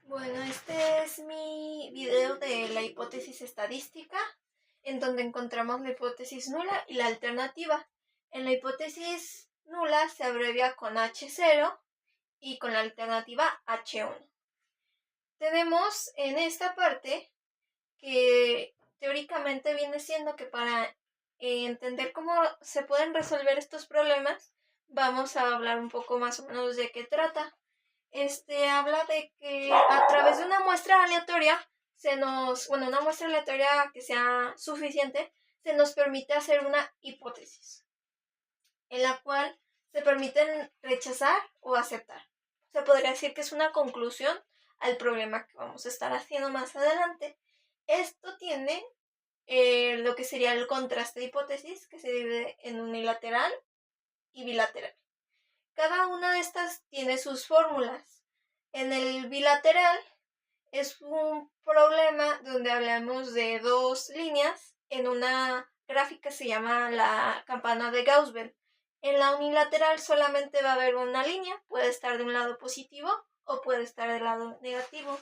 Bueno, este es mi video de la hipótesis estadística, en donde encontramos la hipótesis nula y la alternativa. En la hipótesis nula se abrevia con H0 y con la alternativa H1. Tenemos en esta parte que teóricamente viene siendo que para entender cómo se pueden resolver estos problemas, vamos a hablar un poco más o menos de qué trata. Habla de que a través de una muestra aleatoria una muestra aleatoria que sea suficiente, se nos permite hacer una hipótesis, en la cual se permiten rechazar o aceptar. Se podría decir que es una conclusión al problema que vamos a estar haciendo más adelante. Esto tiene lo que sería el contraste de hipótesis, que se divide en unilateral y bilateral. Cada una de estas tiene sus fórmulas. En el bilateral es un problema donde hablamos de dos líneas en una gráfica, se llama la campana de Gauss-Bell. En la unilateral solamente va a haber una línea, puede estar de un lado positivo o puede estar del lado negativo.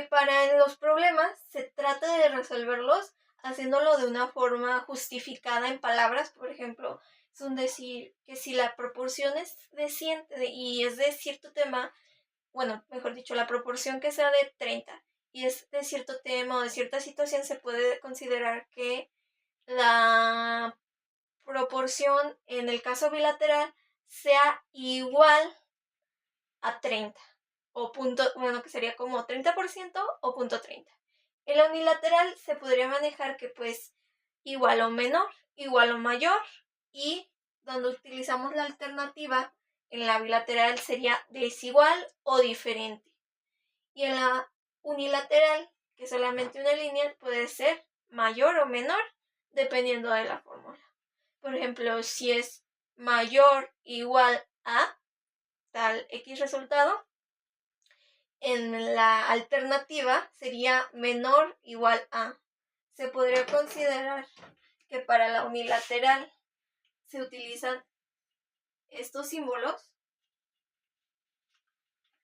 Para los problemas se trata de resolverlos haciéndolo de una forma justificada en palabras. Por ejemplo, es un decir que si la proporción es y es de cierto tema, bueno, mejor dicho, la proporción que sea de 30 y es de cierto tema o de cierta situación, se puede considerar que la proporción en el caso bilateral sea igual a 30 o punto, bueno, que sería como 30% o punto 30. En la unilateral se podría manejar que pues igual o menor, igual o mayor, y donde utilizamos la alternativa en la bilateral sería desigual o diferente. Y en la unilateral, que es solamente una línea, puede ser mayor o menor dependiendo de la fórmula. Por ejemplo, si es mayor o igual a tal X resultado, en la alternativa sería menor o igual a. Se podría considerar que para la unilateral se utilizan estos símbolos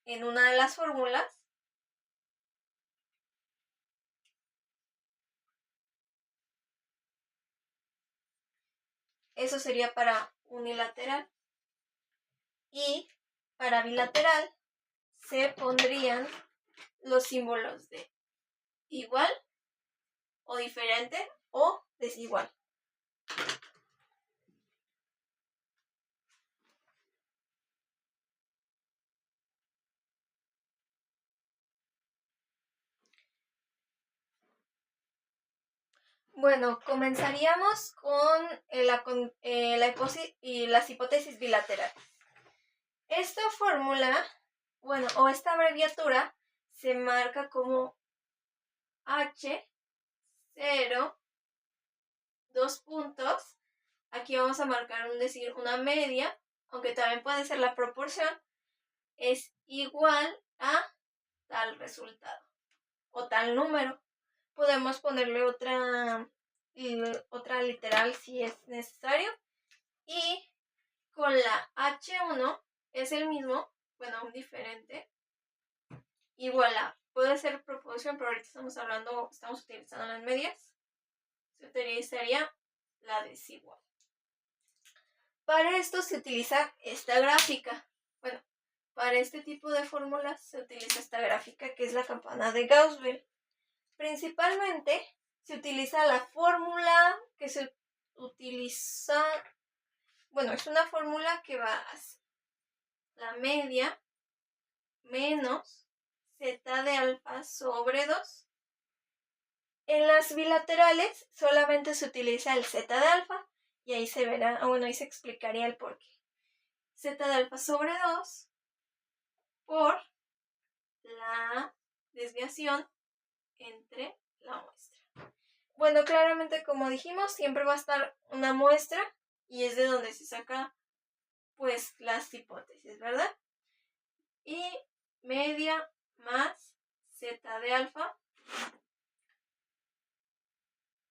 en una de las fórmulas. Eso sería para unilateral. Y para bilateral se pondrían los símbolos de igual o diferente o desigual. Bueno, comenzaríamos con las hipótesis bilaterales. Esta fórmula, o esta abreviatura, se marca como H0, dos puntos. Aquí vamos a marcar una media, aunque también puede ser la proporción, es igual a tal resultado o tal número. Podemos ponerle otra literal si es necesario. Y con la H1 es el mismo, un diferente, igual a, puede ser proporción, pero ahorita estamos utilizando las medias, se utilizaría la desigual. Para esto se utiliza esta gráfica. Bueno, para este tipo de fórmulas se utiliza esta gráfica que es la campana de Gauss-Bell. Principalmente se utiliza la fórmula que se utiliza, es una fórmula que va así: la media menos z de alfa sobre 2. En las bilaterales solamente se utiliza el z de alfa y ahí se verá, ahí se explicaría el porqué. Z de alfa sobre 2 por la desviación entre la muestra. Bueno, claramente, como dijimos, siempre va a estar una muestra y es de donde se saca pues las hipótesis, ¿verdad? Y media más z de alfa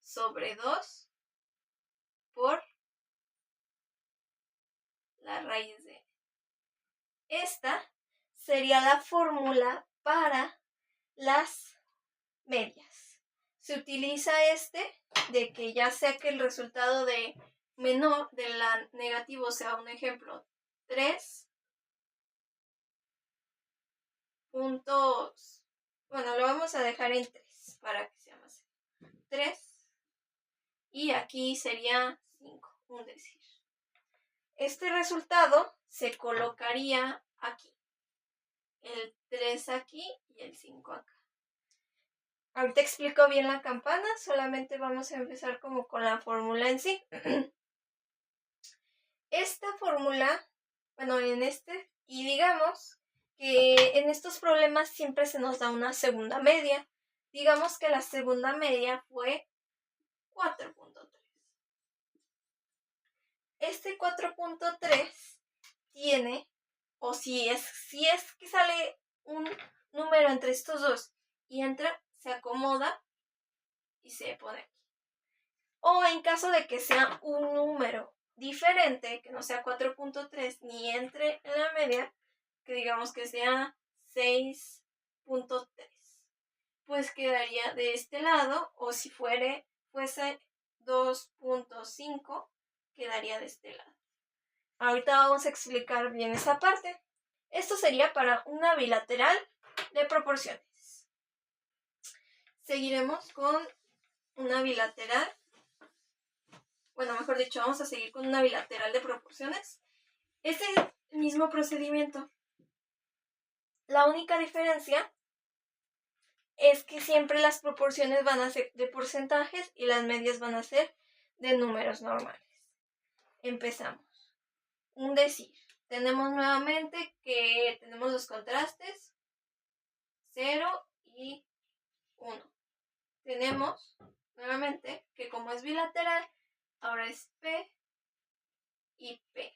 sobre 2 por la raíz de n. esta sería la fórmula para las medias. Se utiliza de que ya sea que el resultado de menor de la negativo sea un ejemplo 3 puntos, bueno, lo vamos a dejar en 3 para que sea más 3 y aquí sería 5, un decir. Este resultado se colocaría aquí, el 3 aquí y el 5 acá. Ahorita explico bien la campana, solamente vamos a empezar como con la fórmula en sí. Esta fórmula, bueno, y digamos que en estos problemas siempre se nos da una segunda media. Digamos que la segunda media fue 4.3. Este 4.3 tiene, o si es que sale un número entre estos dos y entra, se acomoda y se pone aquí. O en caso de que sea un número diferente, que no sea 4.3 ni entre en la media, que digamos que sea 6.3, pues quedaría de este lado, o si fuese 2.5, quedaría de este lado. Ahorita vamos a explicar bien esa parte. Esto sería para una bilateral de proporciones. Seguiremos con una bilateral. Bueno, mejor dicho, vamos a seguir con una bilateral de proporciones. Es el mismo procedimiento. La única diferencia es que siempre las proporciones van a ser de porcentajes y las medias van a ser de números normales. Empezamos. Un decir. Tenemos nuevamente que tenemos los contrastes 0 y 1. Tenemos nuevamente que como es bilateral, ahora es P y P.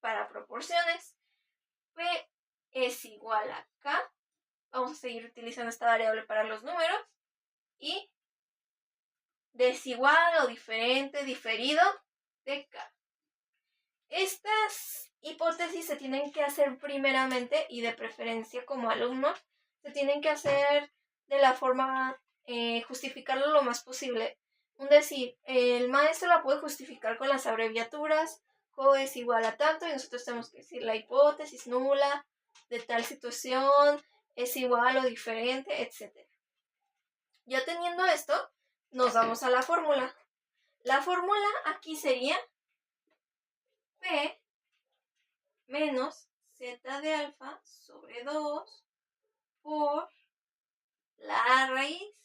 Para proporciones, P es igual a K. Vamos a seguir utilizando esta variable para los números. Y desigual o diferente, diferido de K. Estas hipótesis se tienen que hacer primeramente y de preferencia como alumnos, se tienen que hacer de la forma, justificarlo lo más posible. Un decir, el maestro la puede justificar con las abreviaturas, Q es igual a tanto y nosotros tenemos que decir la hipótesis nula de tal situación es igual o diferente, etc. Ya teniendo esto, nos vamos a la fórmula. La fórmula aquí sería P menos Z de alfa sobre 2 por la raíz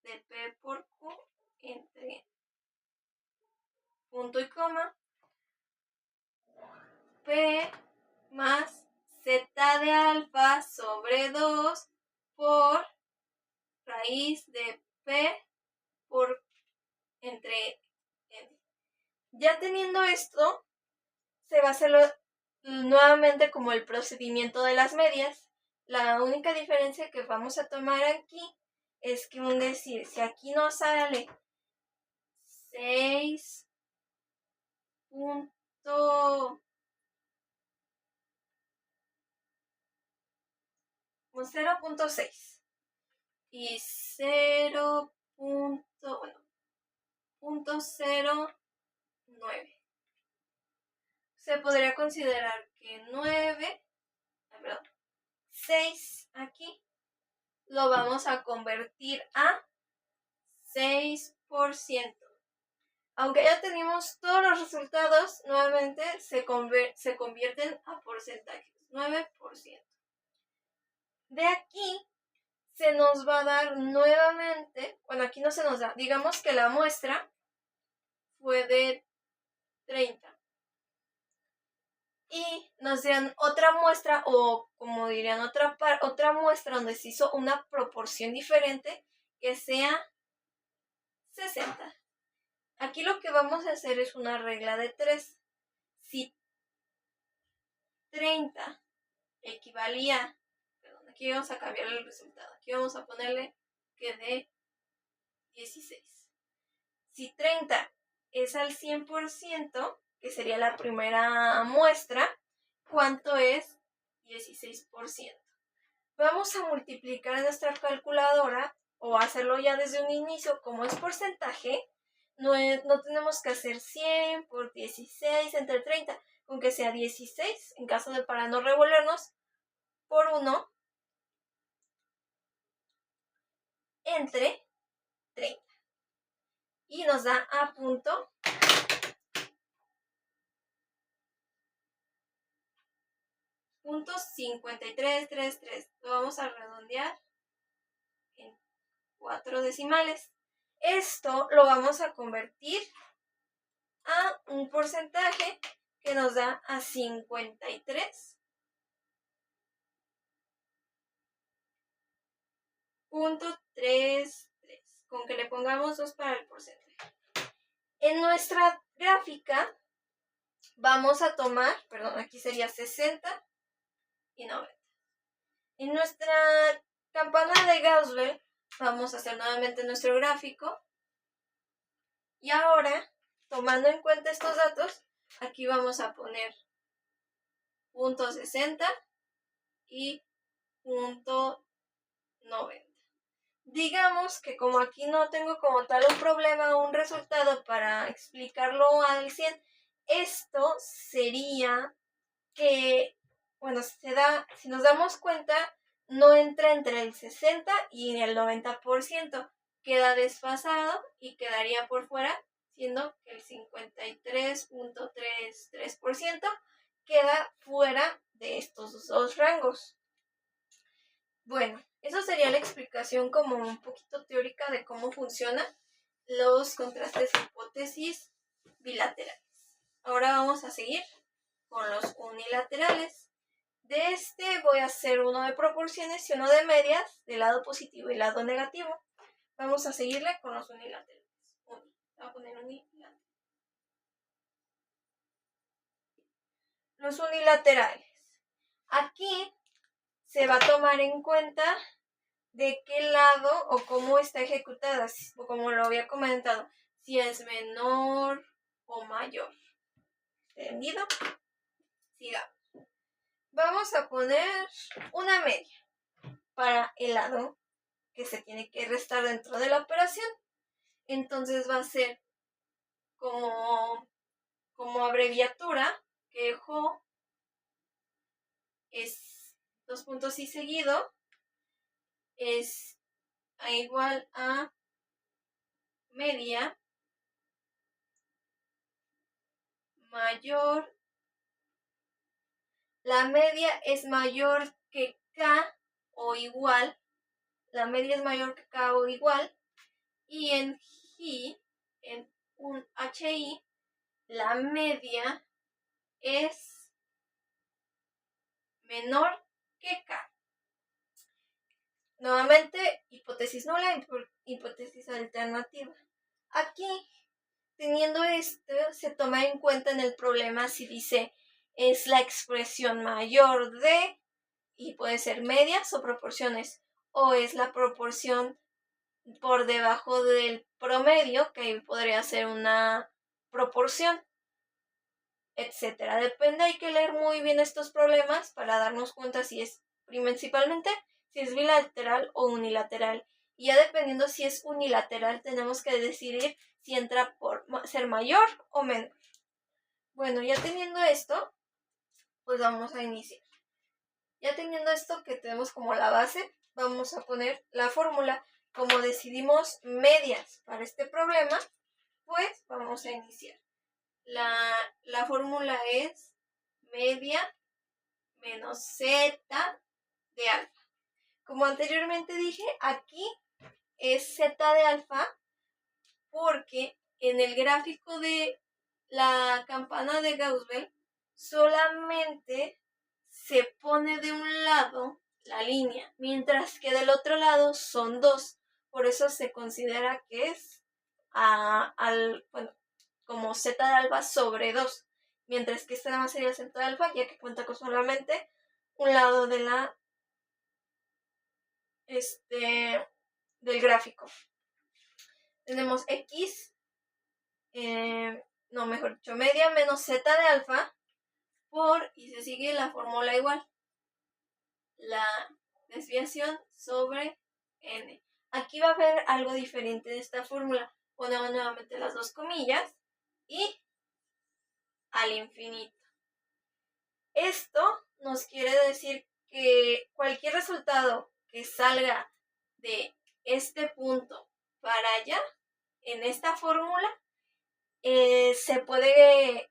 de P por Q entre punto y coma, P más Z de alfa sobre 2 por raíz de P por entre N. Ya teniendo esto, se va a hacer nuevamente como el procedimiento de las medias. La única diferencia que vamos a tomar aquí es que un decir, si aquí nos sale 0.6 y 0.09. Se podría considerar que 6 aquí lo vamos a convertir a 6%. Aunque ya tenemos todos los resultados, nuevamente se convierten a porcentajes. 9%. De aquí se nos va a dar nuevamente, bueno, aquí no se nos da, digamos que la muestra fue de 30. Y nos dan otra muestra, o como dirían, otra muestra donde se hizo una proporción diferente, que sea 60. Aquí lo que vamos a hacer es una regla de 3. Si 30 equivalía, perdón, aquí vamos a cambiar el resultado. Aquí vamos a ponerle que de 16. Si 30 es al 100%, que sería la primera muestra, ¿cuánto es 16%. Vamos a multiplicar en nuestra calculadora o hacerlo ya desde un inicio. Como es porcentaje, no tenemos que hacer 100 por 16 entre 30, con que sea 16, en caso de para no revolvernos, por 1 entre 30. Y nos da a punto 5333. Lo vamos a redondear en 4 decimales. Esto lo vamos a convertir a un porcentaje que nos da a 53.33, con que le pongamos 2 para el porcentaje. En nuestra gráfica vamos a tomar, aquí sería 60 y 90. En nuestra campana de Gauss-Bell vamos a hacer nuevamente nuestro gráfico. Y ahora, tomando en cuenta estos datos, aquí vamos a poner punto 60 y punto 90. Digamos que como aquí no tengo como tal un problema o un resultado para explicarlo al 100, esto sería que, si nos damos cuenta, no entra entre el 60 y el 90%, queda desfasado y quedaría por fuera, siendo que el 53.33% queda fuera de estos dos rangos. Bueno, eso sería la explicación como un poquito teórica de cómo funcionan los contrastes de hipótesis bilaterales. Ahora vamos a seguir con los unilaterales. De este voy a hacer uno de proporciones y uno de medias, del lado positivo y lado negativo. Vamos a seguirle con los unilaterales. Voy a poner unilateral. Los unilaterales. Aquí se va a tomar en cuenta de qué lado o cómo está ejecutada, o como lo había comentado, si es menor o mayor. ¿Entendido? Sigamos. Vamos a poner una media para el lado que se tiene que restar dentro de la operación. Entonces va a ser como abreviatura, que Jo es 2 puntos y seguido, es igual a media mayor. La media es mayor que K o igual. La media es mayor que K o igual. Y en un HI, la media es menor que K. Nuevamente, hipótesis nula, hipótesis alternativa. Aquí, teniendo esto, se toma en cuenta en el problema si dice es la expresión mayor de, y puede ser medias o proporciones, o es la proporción por debajo del promedio, que podría ser una proporción, etcétera. Depende, hay que leer muy bien estos problemas para darnos cuenta si es principalmente si es bilateral o unilateral. Y ya dependiendo si es unilateral, tenemos que decidir si entra por ser mayor o menor. Bueno, ya teniendo esto, pues vamos a iniciar. Ya teniendo esto que tenemos como la base, vamos a poner la fórmula. Como decidimos medias para este problema, pues vamos a iniciar. La fórmula es media menos z de alfa. Como anteriormente dije, aquí es z de alfa porque en el gráfico de la campana de Gauss-Bell solamente se pone de un lado la línea, mientras que del otro lado son dos. Por eso se considera que es como z de alfa sobre 2, mientras que esta nada más sería z de alfa, ya que cuenta con solamente un lado de del gráfico. Tenemos x, media menos z de alfa por, y se sigue la fórmula igual. la desviación sobre n. Aquí va a haber algo diferente de esta fórmula. Ponemos nuevamente las dos comillas y al infinito. Esto nos quiere decir que cualquier resultado que salga de este punto para allá, en esta fórmula, se puede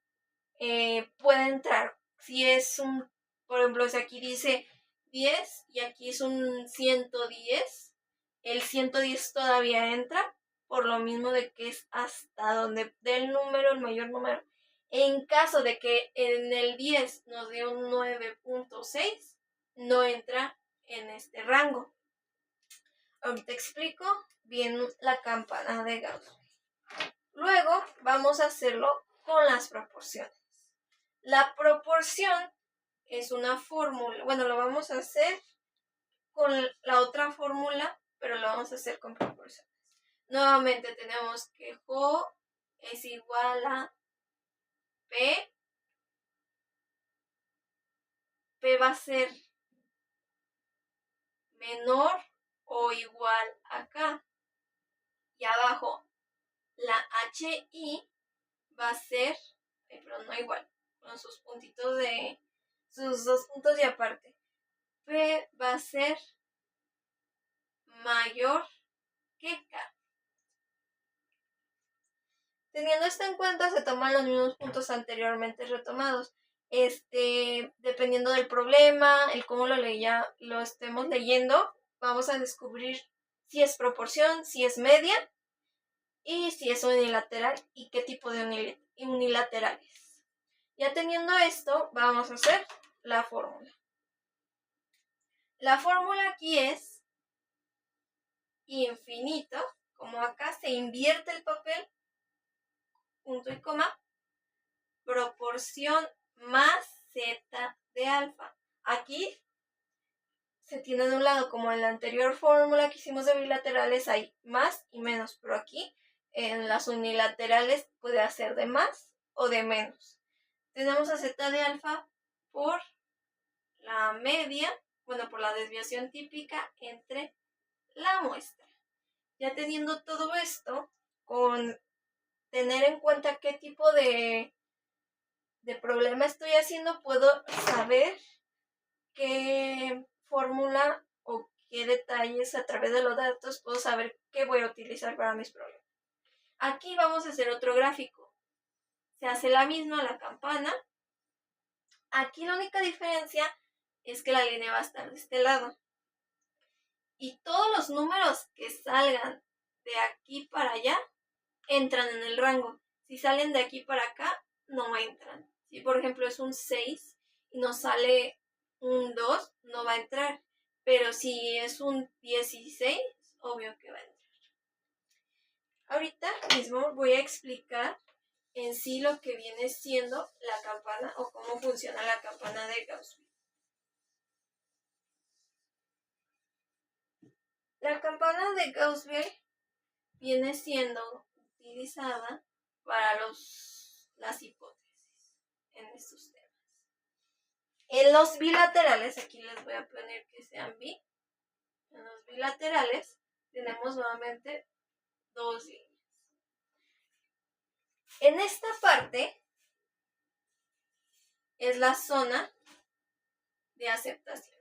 entrar. Si es un, por ejemplo, si aquí dice 10 y aquí es un 110, el 110 todavía entra, por lo mismo de que es hasta donde dé el número, el mayor número. En caso de que en el 10 nos dé un 9.6, no entra en este rango. Ahorita explico bien la campana de Gauss. Luego vamos a hacerlo con las proporciones. La proporción es una fórmula, bueno, lo vamos a hacer con la otra fórmula, pero lo vamos a hacer con proporciones. Nuevamente tenemos que Jo es igual a P. P va a ser menor o igual a K. Y abajo la HI va a ser, pero no igual, con sus puntitos de, sus dos puntos y aparte. P va a ser mayor que K. Teniendo esto en cuenta, se toman los mismos puntos anteriormente retomados. Dependiendo del problema, el cómo lo estemos leyendo, vamos a descubrir si es proporción, si es media y si es unilateral y qué tipo de unilaterales. Ya teniendo esto, vamos a hacer la fórmula. La fórmula aquí es infinito, como acá se invierte el papel, punto y coma, proporción más z de alfa. Aquí se tiene de un lado, como en la anterior fórmula que hicimos de bilaterales, hay más y menos, pero aquí en las unilaterales puede hacer de más o de menos. Tenemos a z de alfa por la media, bueno, por la desviación típica entre la muestra. Ya teniendo todo esto, con tener en cuenta qué tipo de problema estoy haciendo, puedo saber qué fórmula o qué detalles a través de los datos puedo saber qué voy a utilizar para mis problemas. Aquí vamos a hacer otro gráfico. Se hace la misma la campana. Aquí la única diferencia es que la línea va a estar de este lado. Y todos los números que salgan de aquí para allá entran en el rango. Si salen de aquí para acá, no entran. Si por ejemplo es un 6 y nos sale un 2, no va a entrar. Pero si es un 16, obvio que va a entrar. Ahorita mismo voy a explicar en sí lo que viene siendo la campana o cómo funciona la campana de Gauss. La campana de Gauss-Bell viene siendo utilizada para las hipótesis en estos temas. En los bilaterales, aquí les voy a poner que sean bi. En los bilaterales tenemos nuevamente dos líneas. En esta parte es la zona de aceptación.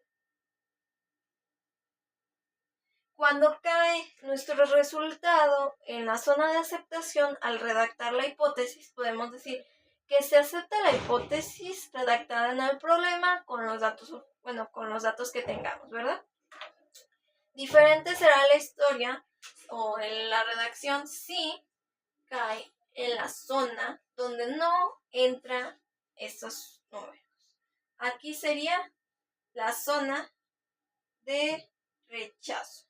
Cuando cae nuestro resultado en la zona de aceptación, al redactar la hipótesis, podemos decir que se acepta la hipótesis redactada en el problema con los datos que tengamos, ¿verdad? Diferente será la historia o en la redacción si cae en la zona donde no entran estos números. Aquí sería la zona de rechazo.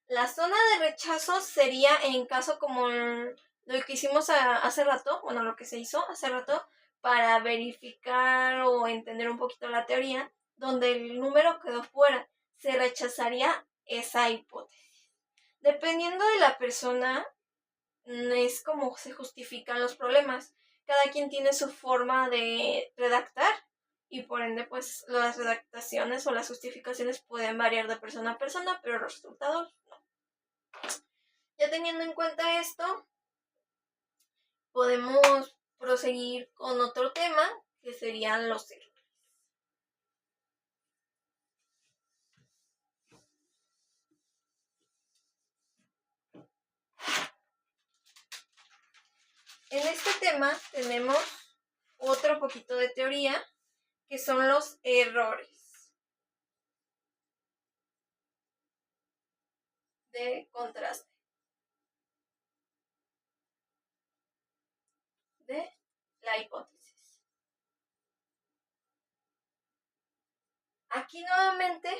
La zona de rechazo sería en caso como lo que hicimos hace rato, bueno, lo que se hizo hace rato para verificar o entender un poquito la teoría, donde el número quedó fuera, se rechazaría esa hipótesis. Dependiendo de la persona, es como se justifican los problemas. Cada quien tiene su forma de redactar y por ende pues las redactaciones o las justificaciones pueden variar de persona a persona, pero los resultados no. Ya teniendo en cuenta esto, podemos proseguir con otro tema que serían los errores. En este tema tenemos otro poquito de teoría, que son los errores de contraste de la hipótesis. Aquí nuevamente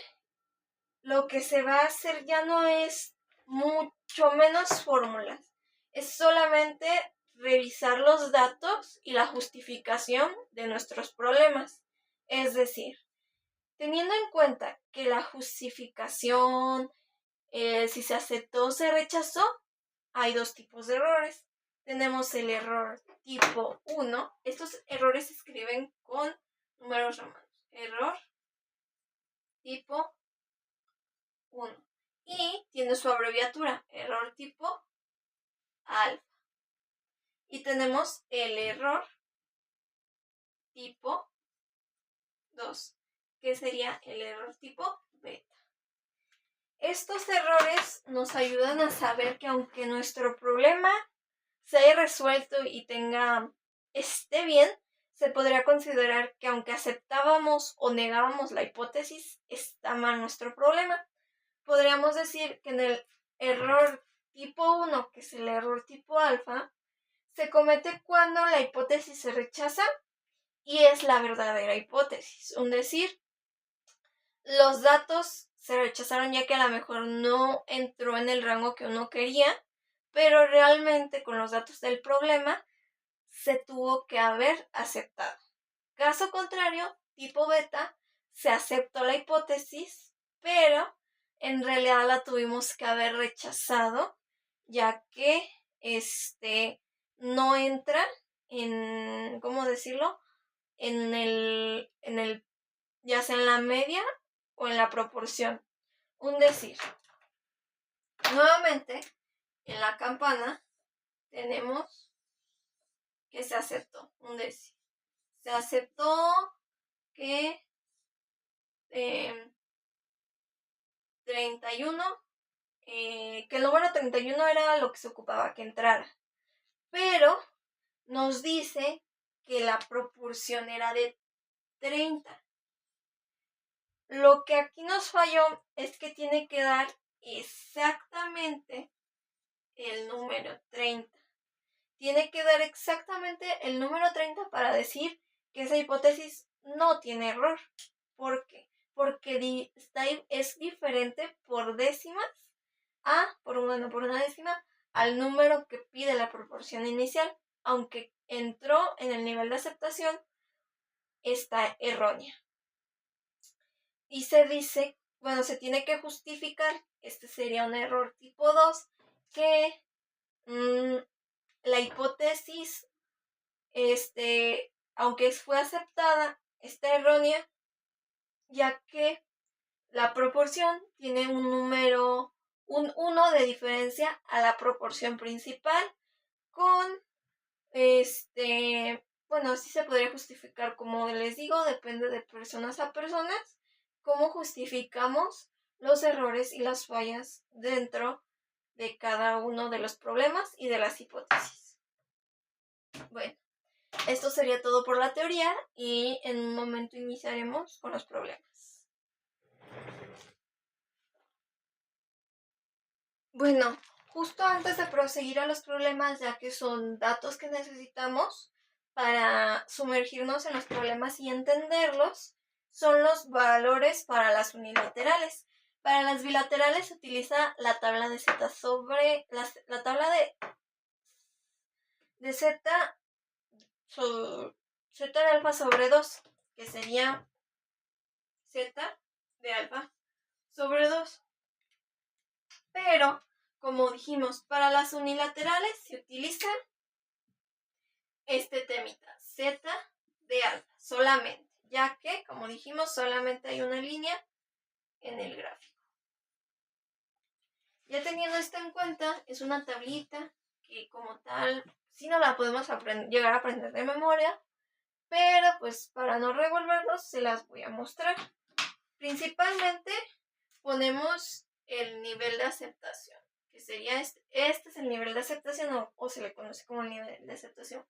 lo que se va a hacer ya no es mucho menos fórmulas, es solamente revisar los datos y la justificación de nuestros problemas. Es decir, teniendo en cuenta que la justificación, si se aceptó o se rechazó, hay dos tipos de errores. Tenemos el error tipo 1. Estos errores se escriben con números romanos. Error tipo 1. Y tiene su abreviatura, error tipo alfa. Y tenemos el error tipo 2, que sería el error tipo beta. Estos errores nos ayudan a saber que aunque nuestro problema se haya resuelto y esté bien, se podría considerar que aunque aceptábamos o negábamos la hipótesis, está mal nuestro problema. Podríamos decir que en el error tipo 1, que es el error tipo alfa, se comete cuando la hipótesis se rechaza y es la verdadera hipótesis. Es decir, los datos se rechazaron ya que a lo mejor no entró en el rango que uno quería, pero realmente con los datos del problema se tuvo que haber aceptado. Caso contrario, tipo beta, se aceptó la hipótesis, pero en realidad la tuvimos que haber rechazado, ya que no entra en, ¿cómo decirlo? En el, ya sea en la media o en la proporción. Un decir. Nuevamente, en la campana tenemos que se aceptó. Un decir. Se aceptó que 31, que el número 31 era lo que se ocupaba que entrara. Pero nos dice que la proporción era de 30. Lo que aquí nos falló es que tiene que dar exactamente el número 30. Tiene que dar exactamente el número 30 para decir que esa hipótesis no tiene error. ¿Por qué? Porque es diferente por décimas por una décima al número que pide la proporción inicial, aunque entró en el nivel de aceptación, está errónea. Y se dice, se tiene que justificar, este sería un error tipo 2, que la hipótesis, aunque fue aceptada, está errónea, ya que la proporción tiene un número, un 1 de diferencia a la proporción principal con, así se podría justificar, como les digo, depende de personas a personas, cómo justificamos los errores y las fallas dentro de cada uno de los problemas y de las hipótesis. Bueno, esto sería todo por la teoría y en un momento iniciaremos con los problemas. Bueno, justo antes de proseguir a los problemas, ya que son datos que necesitamos para sumergirnos en los problemas y entenderlos, son los valores para las unilaterales. Para las bilaterales se utiliza la tabla de Z sobre la tabla de Z de alfa sobre 2, que sería Z de alfa sobre 2. Pero, como dijimos, para las unilaterales se utiliza este temita, Z de alfa, solamente. ya que, como dijimos, solamente hay una línea en el gráfico. Ya teniendo esto en cuenta, es una tablita que como tal, sí no la podemos llegar a aprender de memoria, pero pues para no revolvernos se las voy a mostrar. Principalmente ponemos el nivel de aceptación, que sería este es el nivel de aceptación o se le conoce como el nivel de aceptación.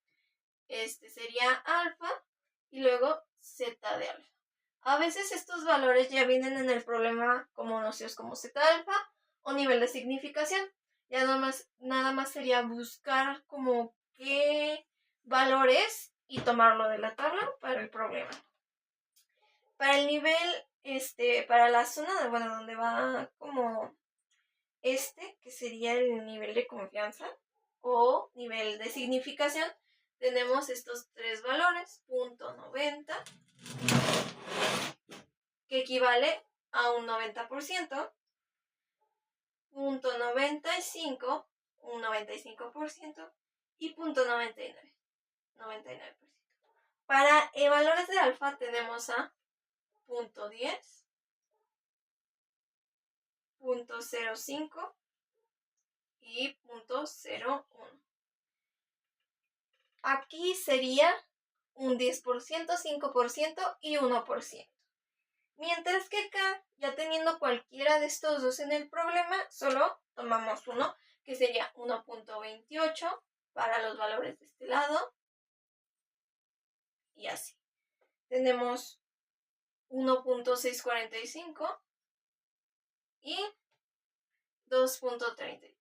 Este sería alfa y luego zeta de alfa. A veces estos valores ya vienen en el problema como conocidos como zeta alfa o nivel de significación. Ya nada más sería buscar como qué valores y tomarlo de la tabla para el problema. Para el nivel, para la zona de, bueno, donde va como que sería el nivel de confianza o nivel de significación, tenemos estos tres valores, .90, que equivale a un 90%, .95, un 95%, y .99, 99%. Para valores de alfa tenemos a .10, .05 y .01. Aquí sería un 10%, 5% y 1%. Mientras que acá, ya teniendo cualquiera de estos dos en el problema, solo tomamos uno, que sería 1.28 para los valores de este lado. Y así. Tenemos 1.645 y 2.33.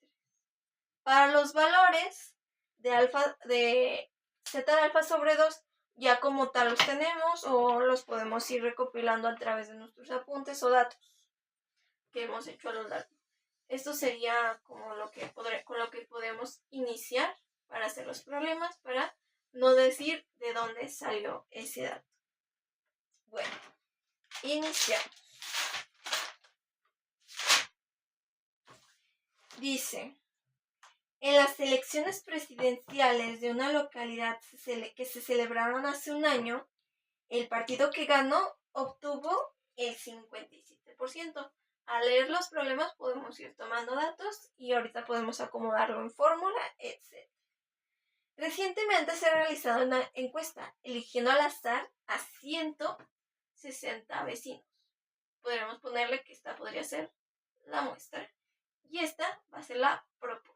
Para los valores de zeta de alfa sobre 2, ya como tal los tenemos o los podemos ir recopilando a través de nuestros apuntes o datos que hemos hecho a lo largo. Esto sería como con lo que podemos iniciar para hacer los problemas, para no decir de dónde salió ese dato. Bueno, iniciamos. Dice, en las elecciones presidenciales de una localidad que se celebraron hace un año, el partido que ganó obtuvo el 57%. Al leer los problemas podemos ir tomando datos y ahorita podemos acomodarlo en fórmula, etc. Recientemente se ha realizado una encuesta eligiendo al azar a 160 vecinos. Podríamos ponerle que esta podría ser la muestra y esta va a ser la proporción.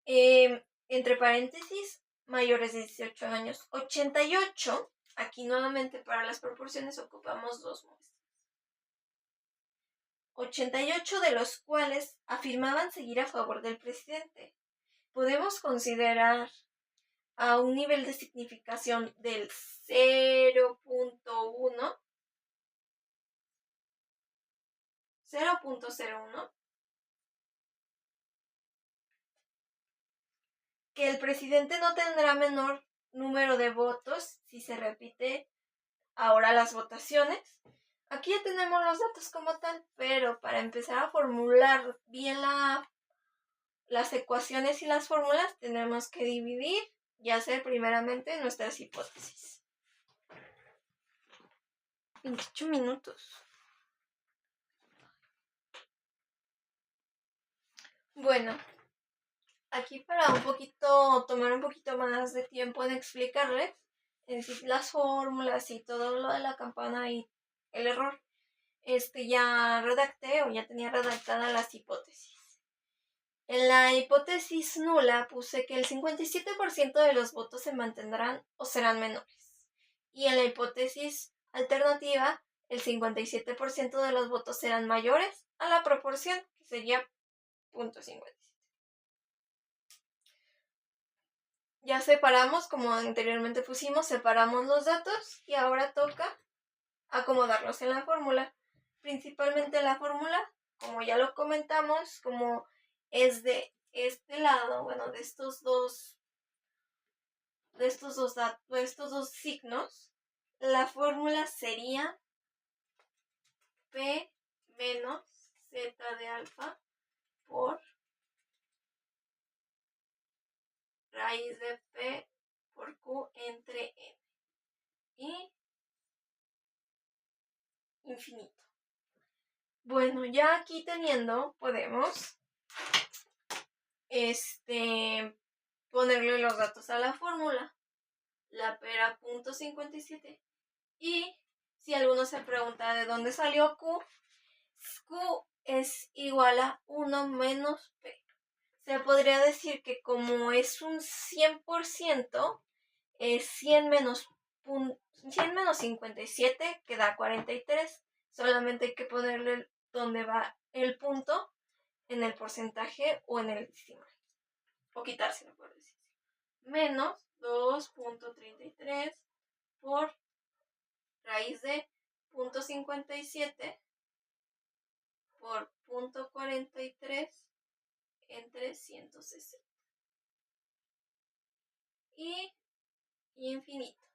Entre paréntesis, mayores de 18 años, 88. Aquí nuevamente para las proporciones ocupamos dos muestras. 88 de los cuales afirmaban seguir a favor del presidente. Podemos considerar a un nivel de significación del 0.1, 0.01, que el presidente no tendrá menor número de votos si se repite ahora las votaciones. Aquí ya tenemos los datos como tal, pero para empezar a formular bien las ecuaciones y las fórmulas tenemos que dividir y hacer primeramente nuestras hipótesis. 28 minutos. Bueno, aquí para tomar un poquito más de tiempo en explicarles, en decir las fórmulas y todo lo de la campana y el error, ya redacté o ya tenía redactadas las hipótesis. En la hipótesis nula puse que el 57% de los votos se mantendrán o serán menores. Y en la hipótesis alternativa, el 57% de los votos serán mayores a la proporción, que sería 0.57. Ya separamos, como anteriormente pusimos, separamos los datos y ahora toca acomodarlos en la fórmula. Principalmente en la fórmula, como ya lo comentamos, como es de este lado, bueno, de estos dos signos, la fórmula sería P menos Z de alfa por raíz de P por Q entre N. y infinito. Bueno, ya aquí teniendo, podemos ponerle los datos a la fórmula. La pera .57. Y si alguno se pregunta de dónde salió Q, Q es igual a 1 menos P. Se podría decir que como es un 100%, es 100 menos 57, que da 43. Solamente hay que ponerle dónde va el punto en el porcentaje o en el decimal. O quitárselo, por decir. Menos 2.33 por raíz de .57 por .43 entre 160. Y infinito.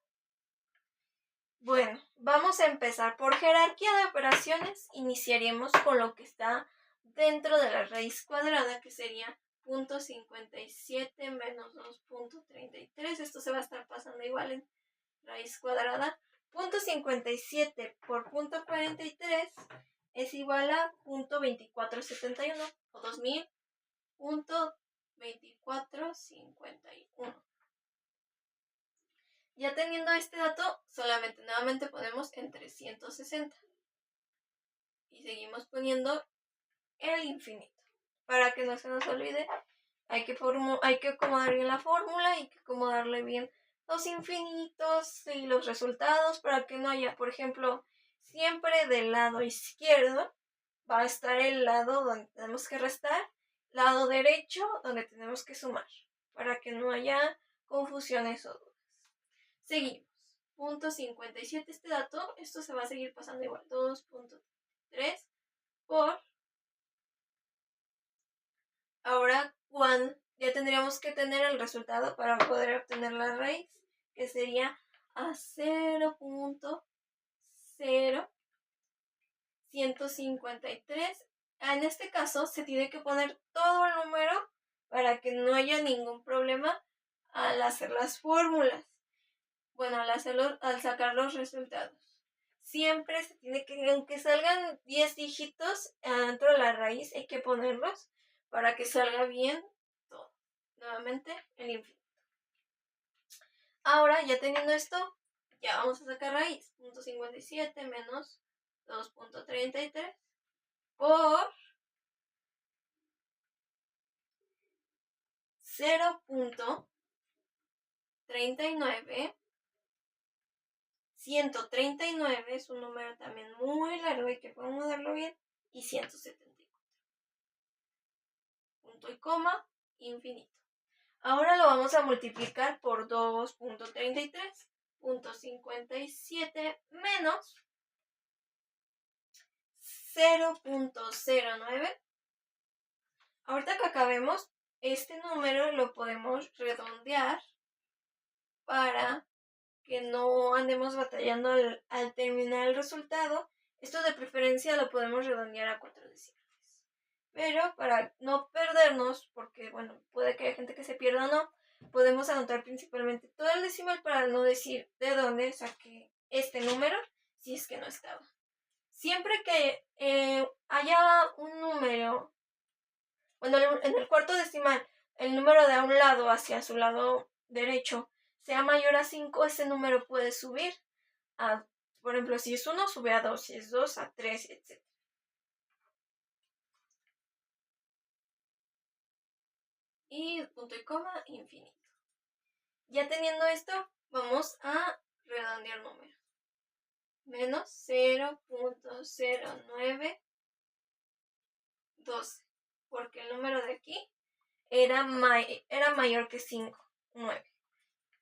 Bueno, vamos a empezar por jerarquía de operaciones. Iniciaremos con lo que está dentro de la raíz cuadrada, que sería .57 menos 2.33. Esto se va a estar pasando igual en raíz cuadrada. .57 por .43 es igual a .2471 o 2000.2451. Ya teniendo este dato, solamente nuevamente ponemos entre 160. Y seguimos poniendo el infinito. Para que no se nos olvide, hay que acomodar bien la fórmula, hay que acomodarle bien los infinitos y los resultados para que no haya, por ejemplo, siempre del lado izquierdo va a estar el lado donde tenemos que restar, lado derecho donde tenemos que sumar, para que no haya confusiones o dudas. Seguimos. .57 este dato, esto se va a seguir pasando igual, 2.3 por... Ahora, ya tendríamos que tener el resultado para poder obtener la raíz, que sería a 0.0153. En este caso, se tiene que poner todo el número para que no haya ningún problema al hacer las fórmulas. Bueno, al sacar los resultados. Siempre se tiene que, aunque salgan 10 dígitos dentro de la raíz, hay que ponerlos para que salga bien todo. Nuevamente, el infinito. Ahora, ya teniendo esto, ya vamos a sacar raíz. .57 menos 2.33 por 0.39. 139 es un número también muy largo y que podemos darlo bien. Y 174. Punto y coma, infinito. Ahora lo vamos a multiplicar por 2.33. .57 menos 0.09. Ahorita que acabemos, este número lo podemos redondear para que no andemos batallando al terminar el resultado. Esto de preferencia lo podemos redondear a 4 decimales. Pero para no perdernos, porque bueno, puede que haya gente que se pierda o no, podemos anotar principalmente todo el decimal para no decir de dónde saqué este número si es que no estaba. Siempre que haya un número, bueno, en el cuarto decimal, el número de a un lado hacia su lado derecho sea mayor a 5, ese número puede subir a, por ejemplo, si es 1, sube a 2, si es 2, a 3, etc. Y punto y coma, infinito. Ya teniendo esto, vamos a redondear números. Menos 0.0912. Porque el número de aquí era mayor que 5, 9.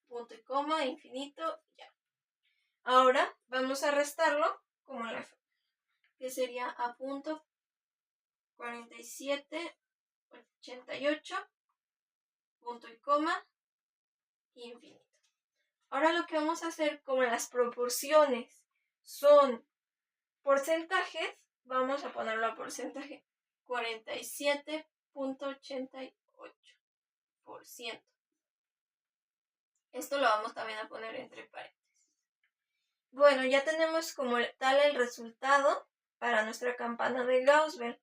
Punto y coma, infinito, ya. Ahora vamos a restarlo como la F, que sería a punto 4788, punto y coma, infinito. Ahora lo que vamos a hacer, como las proporciones son porcentajes, vamos a ponerlo a porcentaje 47.88%. Esto lo vamos también a poner entre paréntesis. Bueno, ya tenemos como tal el resultado para nuestra campana de Gauss-Bell,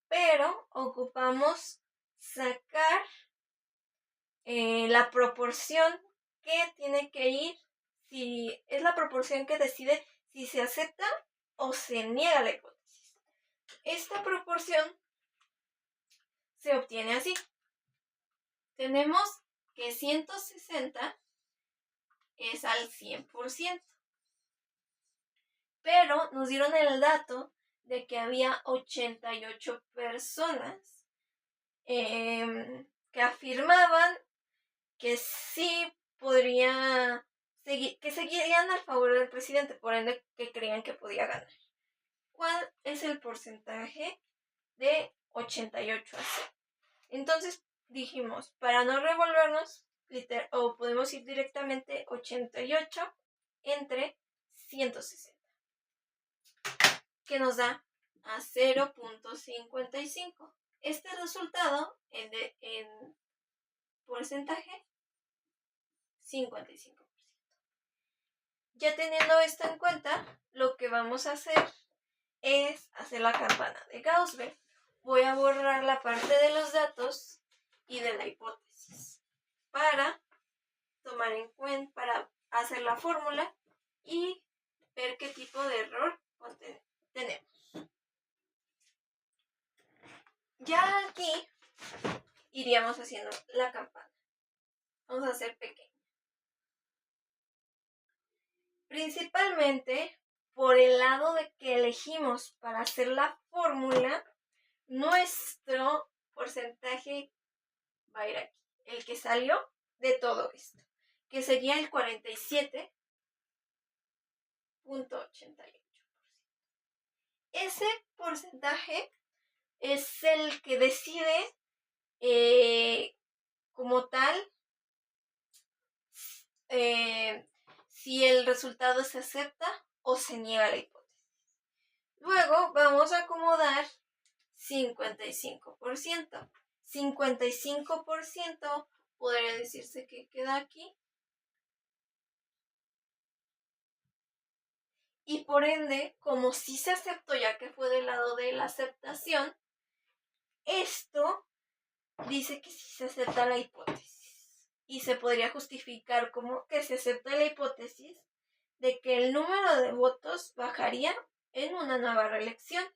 pero ocupamos sacar la proporción que tiene que ir, si es la proporción que decide si se acepta o se niega la hipótesis. Esta proporción se obtiene así. Tenemos que 160 es al 100%, pero nos dieron el dato de que había 88 personas que afirmaban que sí podría seguir, que seguirían a favor del presidente, por ende que creían que podía ganar. ¿Cuál es el porcentaje de 88 a 0? Entonces dijimos, para no revolvernos, o podemos ir directamente 88 entre 160, que nos da a 0.55. Este resultado en porcentaje 55%. Ya teniendo esto en cuenta, lo que vamos a hacer es hacer la campana de Gauss-Bell. Voy a borrar la parte de los datos y de la hipótesis para tomar en cuenta, para hacer la fórmula y ver qué tipo de error tenemos. Ya aquí iríamos haciendo la campana. Vamos a hacer pequeña. Principalmente por el lado de que elegimos para hacer la fórmula, nuestro porcentaje va a ir aquí, el que salió de todo esto, que sería el 47.88%. Ese porcentaje es el que decide como tal si el resultado se acepta o se niega la hipótesis. Luego vamos a acomodar 55%. 55% podría decirse que queda aquí. Y por ende, como si se aceptó ya que fue del lado de la aceptación, esto dice que sí se acepta la hipótesis. Y se podría justificar como que se acepta la hipótesis de que el número de votos bajaría en una nueva reelección.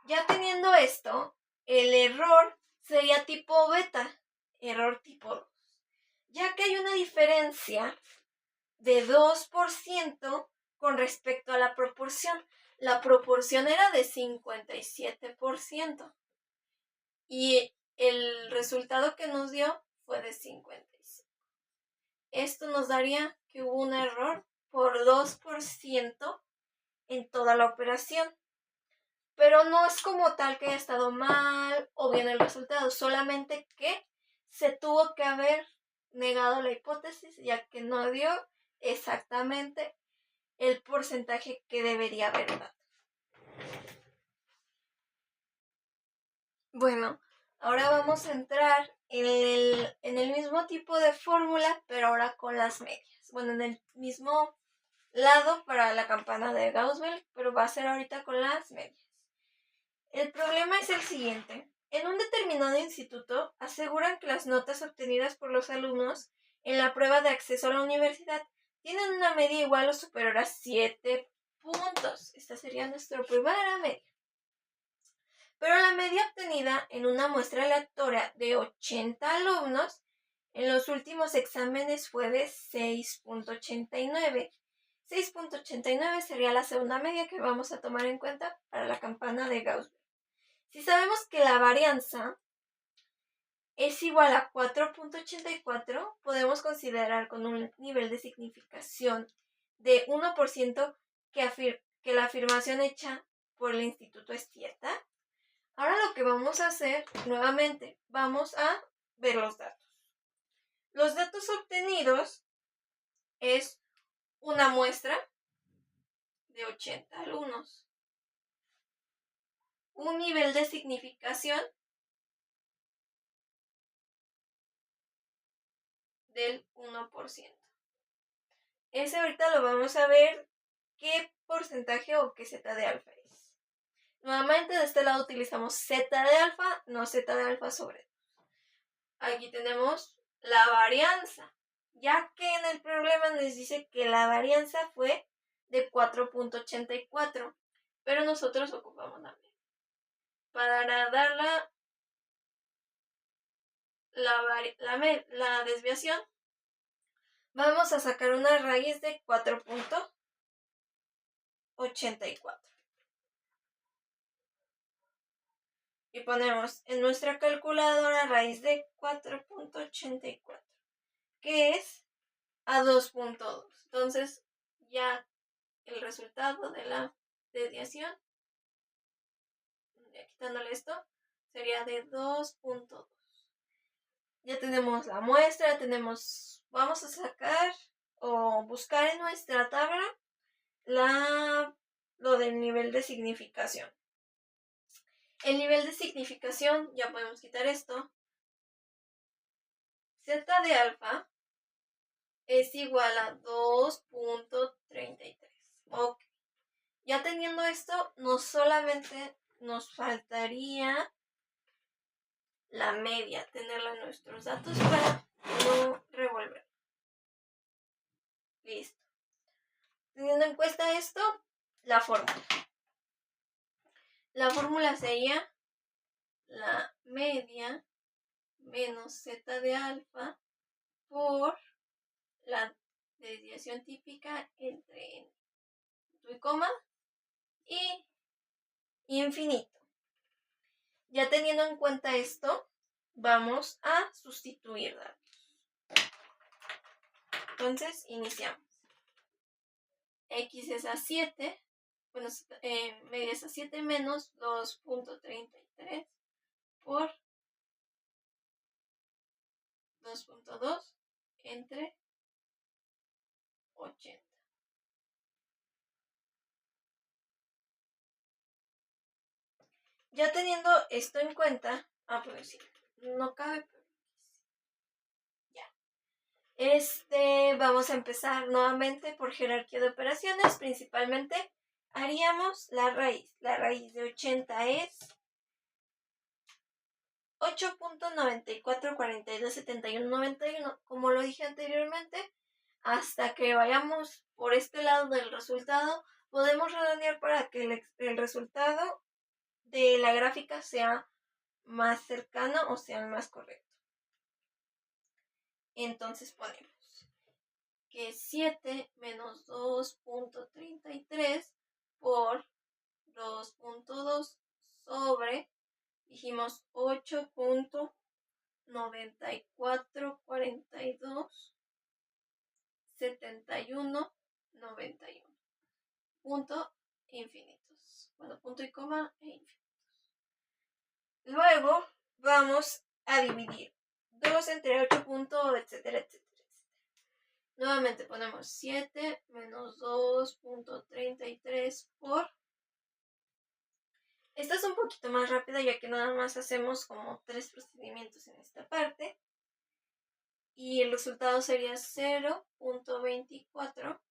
Ya teniendo esto, el error sería tipo beta, error tipo 2, ya que hay una diferencia de 2% con respecto a la proporción. La proporción era de 57% y el resultado que nos dio fue de 55. Esto nos daría que hubo un error por 2% en toda la operación. Pero no es como tal que haya estado mal o bien el resultado, solamente que se tuvo que haber negado la hipótesis ya que no dio exactamente el porcentaje que debería haber dado. Bueno, ahora vamos a entrar en el mismo tipo de fórmula, pero ahora con las medias. Bueno, en el mismo lado para la campana de Gauss-Bell, pero va a ser ahorita con las medias. El problema es el siguiente. En un determinado instituto aseguran que las notas obtenidas por los alumnos en la prueba de acceso a la universidad tienen una media igual o superior a 7 puntos. Esta sería nuestra primera media. Pero la media obtenida en una muestra aleatoria de 80 alumnos en los últimos exámenes fue de 6.89. 6.89 sería la segunda media que vamos a tomar en cuenta para la campana de Gauss. Si sabemos que la varianza es igual a 4.84, podemos considerar con un nivel de significación de 1% que la afirmación hecha por el instituto es cierta. Ahora lo que vamos a hacer, nuevamente, vamos a ver los datos. Los datos obtenidos es una muestra de 80 alumnos. Un nivel de significación del 1%. Ese ahorita lo vamos a ver qué porcentaje o qué zeta de alfa es. Nuevamente de este lado utilizamos zeta de alfa, no zeta de alfa sobre 2. Aquí tenemos la varianza, ya que en el problema nos dice que la varianza fue de 4.84, pero nosotros ocupamos la media. Para dar la desviación, vamos a sacar una raíz de 4.84. Y ponemos en nuestra calculadora raíz de 4.84, que es a 2.2. Entonces, ya el resultado de la desviación, quitándole esto, sería de 2.2. Ya tenemos la muestra, vamos a sacar o buscar en nuestra tabla lo del nivel de significación. El nivel de significación, ya podemos quitar esto. Zeta de alfa es igual a 2.33. Ok. Ya teniendo esto, no solamente nos faltaría la media, tenerla en nuestros datos para no revolver. Listo. Teniendo en cuenta esto, la fórmula. La fórmula sería la media menos zeta de alfa por la desviación típica entre punto y coma y infinito. Ya teniendo en cuenta esto, vamos a sustituir datos. Entonces, iniciamos. X es a 7, bueno, media es a 7 menos 2.33 por 2.2 entre 80. Ya teniendo esto en cuenta, pues sí, no cabe, pero ya. Vamos a empezar nuevamente por jerarquía de operaciones. Principalmente haríamos la raíz. La raíz de 80 es 8.94427191, como lo dije anteriormente. Hasta que vayamos por este lado del resultado, podemos redondear para que el resultado de la gráfica sea más cercano o sea más correcto. Entonces ponemos que 7 menos 2.33 por 2.2 sobre, dijimos 8.94427191. Punto infinitos. Bueno, punto y coma e infinitos. Luego vamos a dividir 2 entre 8 puntos, etcétera, etcétera. Nuevamente ponemos 7 menos 2.33 por... Esta es un poquito más rápida ya que nada más hacemos como 3 procedimientos en esta parte. Y el resultado sería 0.24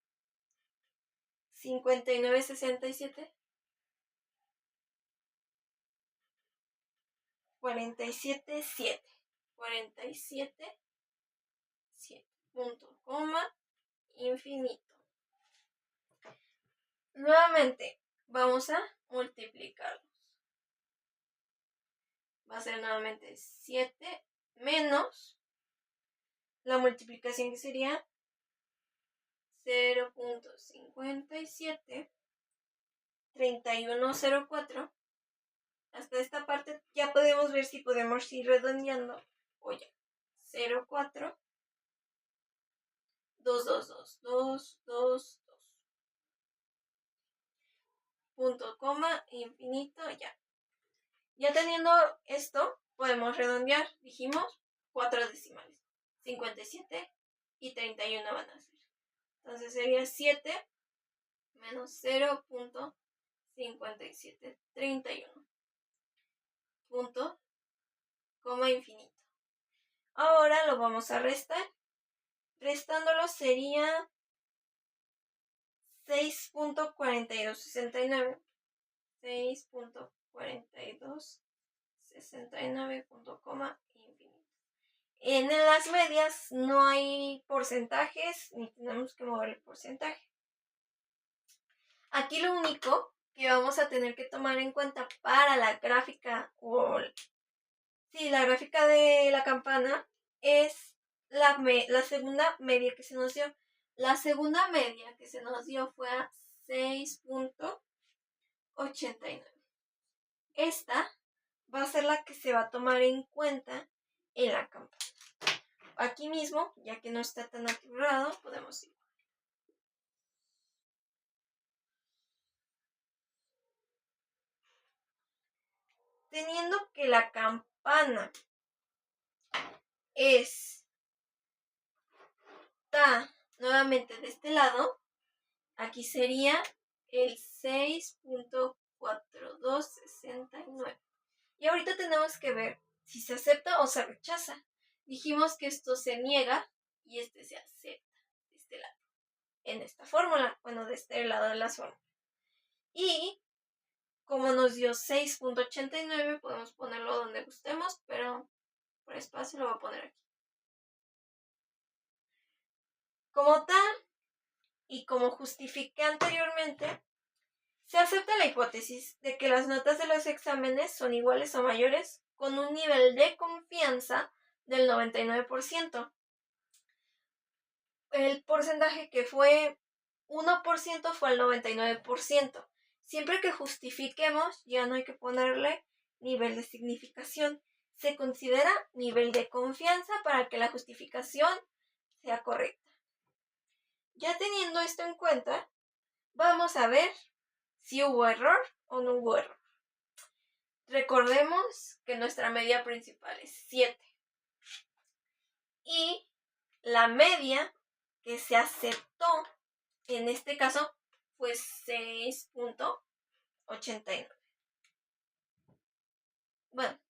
5967 47.7 47.7 punto coma infinito. Nuevamente vamos a multiplicarlos. Va a ser nuevamente 7 menos la multiplicación, que sería 0.57 3104. Hasta esta parte ya podemos ver si podemos ir redondeando. Oye, 0.4 222 punto coma infinito. Ya teniendo esto, podemos redondear. Dijimos 4 decimales, 57 y 31 van a ser. Entonces sería 7 menos 0.5731 punto coma infinito. Ahora lo vamos a restar. Restándolo sería 6.4269. 6.4269 punto coma infinito. En las medias no hay porcentajes ni tenemos que mover el porcentaje. Aquí lo único que vamos a tener que tomar en cuenta para la gráfica la gráfica de la campana es la segunda media que se nos dio. La segunda media que se nos dio fue a 6.89. Esta va a ser la que se va a tomar en cuenta en la campana. Aquí mismo, ya que no está tan apurado, podemos ir. Teniendo que la campana está nuevamente de este lado, aquí sería el 6.4269. Y ahorita tenemos que ver si se acepta o se rechaza. Dijimos que esto se niega y este se acepta de este lado. En esta fórmula, bueno, de este lado de la fórmula. Y como nos dio 6.89, podemos ponerlo donde gustemos, pero por espacio lo voy a poner aquí. Como tal, y como justifiqué anteriormente, se acepta la hipótesis de que las notas de los exámenes son iguales o mayores con un nivel de confianza del 99%. El porcentaje que fue 1% fue el 99%. Siempre que justifiquemos, ya no hay que ponerle nivel de significación. Se considera nivel de confianza para que la justificación sea correcta. Ya teniendo esto en cuenta, vamos a ver si hubo error o no hubo error. Recordemos que nuestra media principal es 7. Y la media que se aceptó en este caso fue 6.89. Bueno,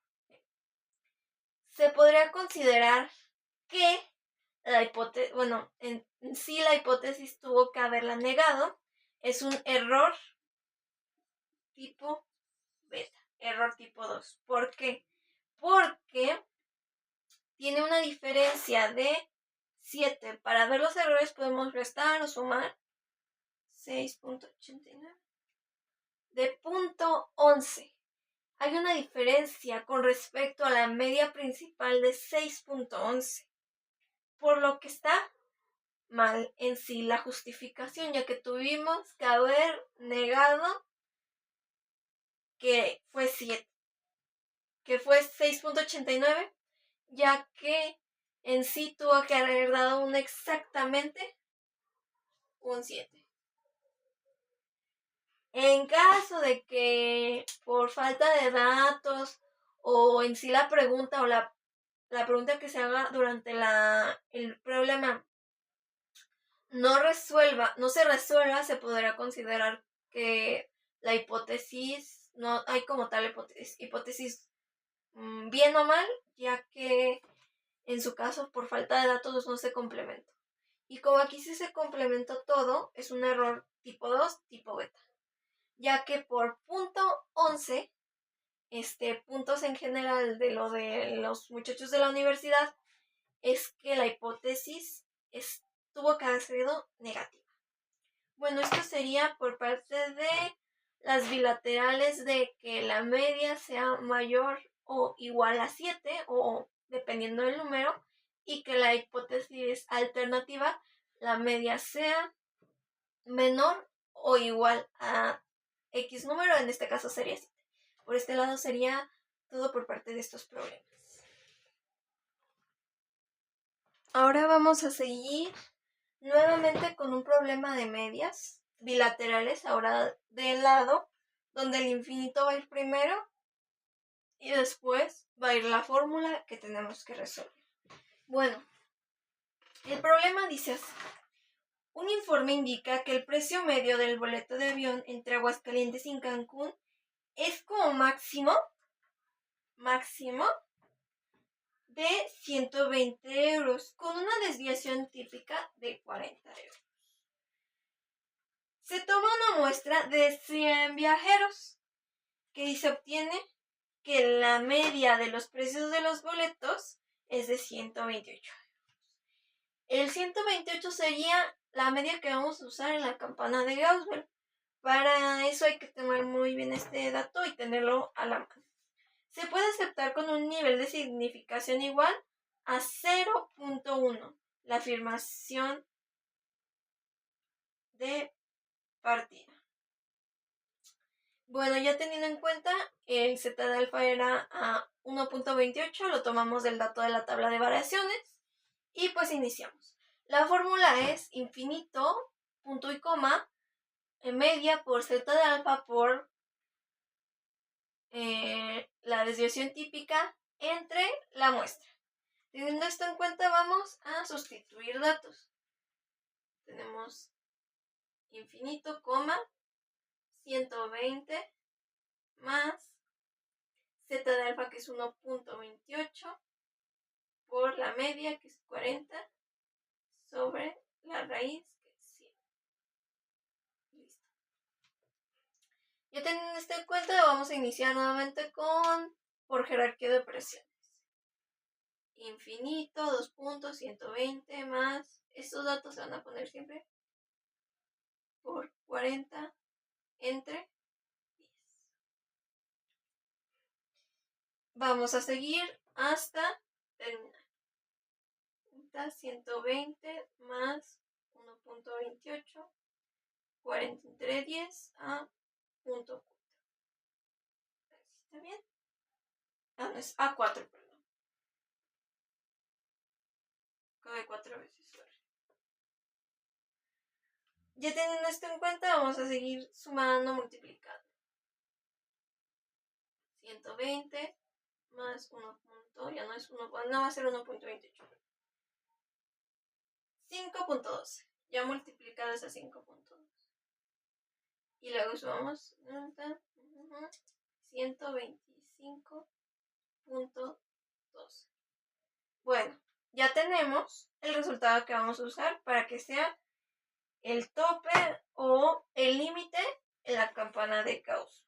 se podría considerar que la hipótesis, en sí la hipótesis tuvo que haberla negado. Es un error tipo beta, error tipo 2. ¿Por qué? Porque tiene una diferencia de 7. Para ver los errores podemos restar o sumar 6.89 de punto 11. Hay una diferencia con respecto a la media principal de 6.11, por lo que está mal en sí la justificación, ya que tuvimos que haber negado que fue 7, que fue 6.89, ya que en sí tuvo que haber dado exactamente un 7. En caso de que por falta de datos o en sí la pregunta o la pregunta que se haga durante el problema no se resuelva, se podrá considerar que la hipótesis, no hay como tal hipótesis bien o mal, ya que en su caso por falta de datos no se complementó. Y como aquí sí se complementó todo, es un error tipo 2, tipo beta, ya que por punto 11, puntos en general de lo de los muchachos de la universidad, es que la hipótesis tuvo que haber sido negativa. Bueno, esto sería por parte de las bilaterales de que la media sea mayor o igual a 7 o dependiendo del número, y que la hipótesis alternativa, la media sea menor o igual a X número, en este caso sería 7. Por este lado sería todo por parte de estos problemas. Ahora vamos a seguir nuevamente con un problema de medias bilaterales, ahora del lado donde el infinito va a ir primero y después va a ir la fórmula que tenemos que resolver. Bueno, el problema dice así. Un informe indica que el precio medio del boleto de avión entre Aguascalientes y Cancún es como máximo de 120 euros con una desviación típica de 40 euros. Se toma una muestra de 100 viajeros que se obtiene que la media de los precios de los boletos es de 128. El 128 sería la media que vamos a usar en la campana de Gauss. Para eso hay que tener muy bien este dato y tenerlo a la mano. Se puede aceptar con un nivel de significación igual a 0.1 la afirmación de partida. Bueno, ya teniendo en cuenta el z de alfa era a 1.28, lo tomamos del dato de la tabla de variaciones y pues iniciamos. La fórmula es infinito, punto y coma, media por z de alfa por la desviación típica entre la muestra. Teniendo esto en cuenta, vamos a sustituir datos. Tenemos infinito, coma, 120 más z de alfa, que es 1.28, por la media, que es 40, sobre la raíz, que es 100. Listo. Ya teniendo esto en cuenta, vamos a iniciar nuevamente por jerarquía de operaciones. Infinito, 2 puntos, 120 más, estos datos se van a poner siempre por 40 entre 10. Vamos a seguir hasta terminar. 120 más 1.28, 40 entre 10 a 0.4. ¿Está bien? No es A4, perdón. Cabe 4 veces. Ya teniendo esto en cuenta, vamos a seguir sumando, multiplicando. 120 más 1. Ya no es 1, no va a ser 1.28. 5.12. Ya multiplicado es a 5.2. Y luego sumamos 125.12. Bueno, ya tenemos el resultado que vamos a usar para que sea el tope o el límite en la campana de Gauss.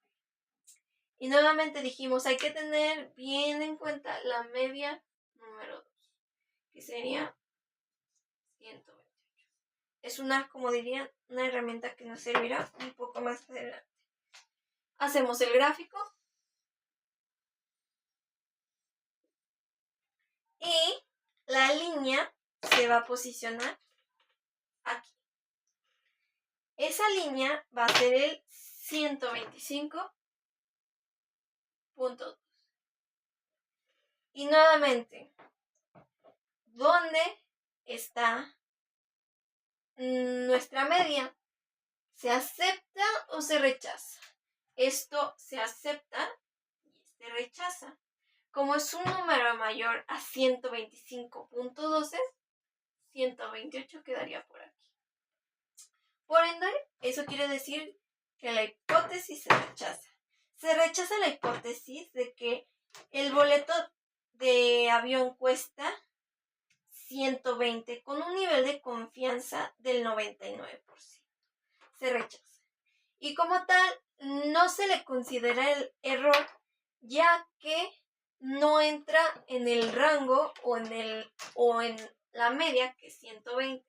Y nuevamente dijimos, hay que tener bien en cuenta la media número 2, que sería 128. Es como dirían, una herramienta que nos servirá un poco más adelante. Hacemos el gráfico. Y la línea se va a posicionar aquí. Esa línea va a ser el 125.2. Y nuevamente, ¿dónde está nuestra media? ¿Se acepta o se rechaza? Esto se acepta y este rechaza. Como es un número mayor a 125.12, 128 quedaría por aquí. Por ende, eso quiere decir que la hipótesis se rechaza. Se rechaza la hipótesis de que el boleto de avión cuesta 120 con un nivel de confianza del 99%. Se rechaza. Y como tal, no se le considera el error, ya que no entra en el rango o en la media, que es 120.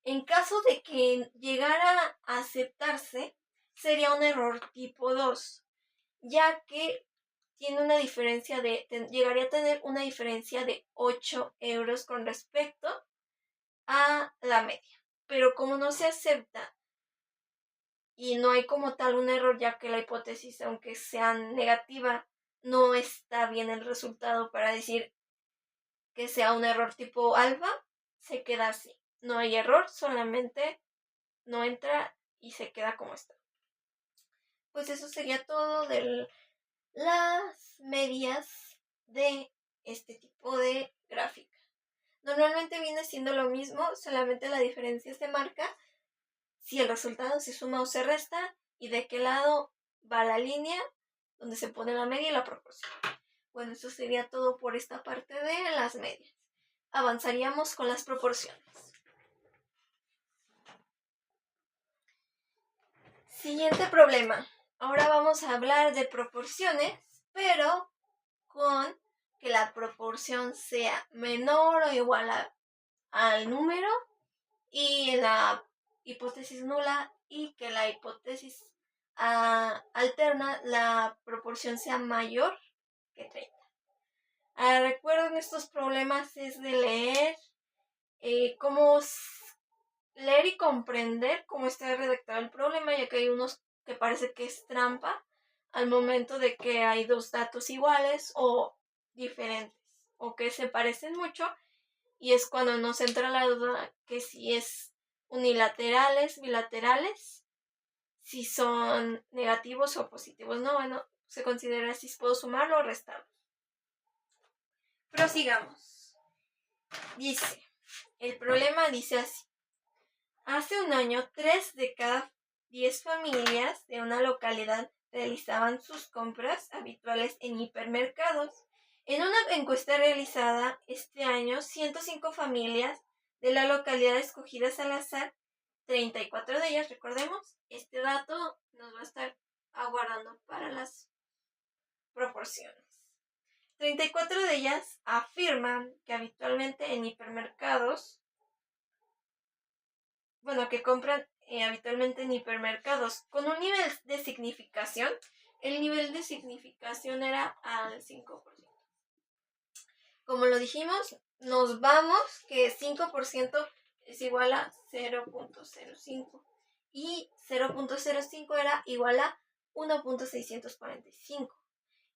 En caso de que llegara a aceptarse, sería un error tipo 2, ya que tiene una diferencia llegaría a tener una diferencia de 8 euros con respecto a la media. Pero como no se acepta y no hay como tal un error, ya que la hipótesis, aunque sea negativa, no está bien el resultado para decir que sea un error tipo alfa, se queda así. No hay error, solamente no entra y se queda como está. Pues eso sería todo de las medias de este tipo de gráfica. Normalmente viene siendo lo mismo, solamente la diferencia se marca si el resultado se suma o se resta y de qué lado va la línea donde se pone la media y la proporción. Bueno, eso sería todo por esta parte de las medias. Avanzaríamos con las proporciones. Siguiente problema. Ahora vamos a hablar de proporciones, pero con que la proporción sea menor o igual al número, y en la hipótesis nula, y que la hipótesis alterna la proporción sea mayor que 30. Recuerden, estos problemas es de leer, leer y comprender cómo está redactado el problema, ya que hay unos que parece que es trampa al momento de que hay dos datos iguales o diferentes o que se parecen mucho, y es cuando nos entra la duda que si es unilaterales, bilaterales, si son negativos o positivos. No, bueno, se considera si puedo sumarlo o restarlo. Prosigamos. Dice, el problema dice así. Hace un año, 3 de cada 10 familias de una localidad realizaban sus compras habituales en hipermercados. En una encuesta realizada este año, 105 familias de la localidad escogidas al azar, 34 de ellas, recordemos, este dato nos va a estar aguardando para las proporciones. 34 de ellas afirman que habitualmente en hipermercados, que compran habitualmente en hipermercados, con un nivel de significación. El nivel de significación era al 5%. Como lo dijimos, nos vamos que 5% es igual a 0.05 y 0.05 era igual a 1.645.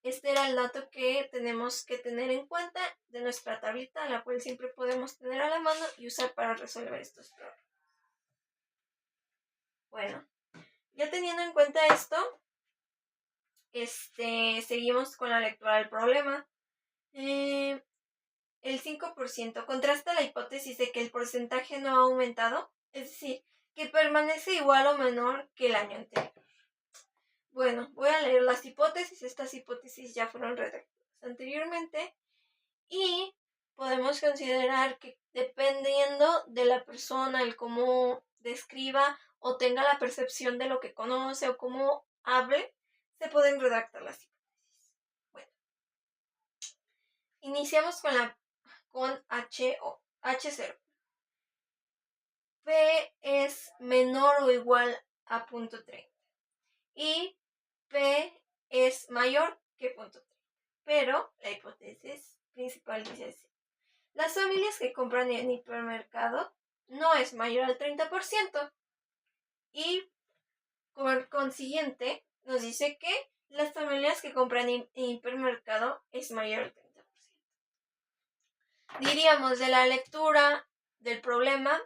Este era el dato que tenemos que tener en cuenta de nuestra tablita, la cual siempre podemos tener a la mano y usar para resolver estos problemas. Bueno, ya teniendo en cuenta esto, seguimos con la lectura del problema. El 5% contrasta la hipótesis de que el porcentaje no ha aumentado, es decir, que permanece igual o menor que el año anterior. Bueno, voy a leer las hipótesis. Estas hipótesis ya fueron redactadas anteriormente y podemos considerar que dependiendo de la persona, el cómo describa o tenga la percepción de lo que conoce o cómo hable, se pueden redactar las hipótesis. Bueno, iniciamos con H0. P es menor o igual a 0.30 y P es mayor que 0.30. Pero la hipótesis principal dice así. Las familias que compran en hipermercado no es mayor al 30% y por consiguiente nos dice que las familias que compran en hipermercado es mayor al 30%. Diríamos de la lectura del problema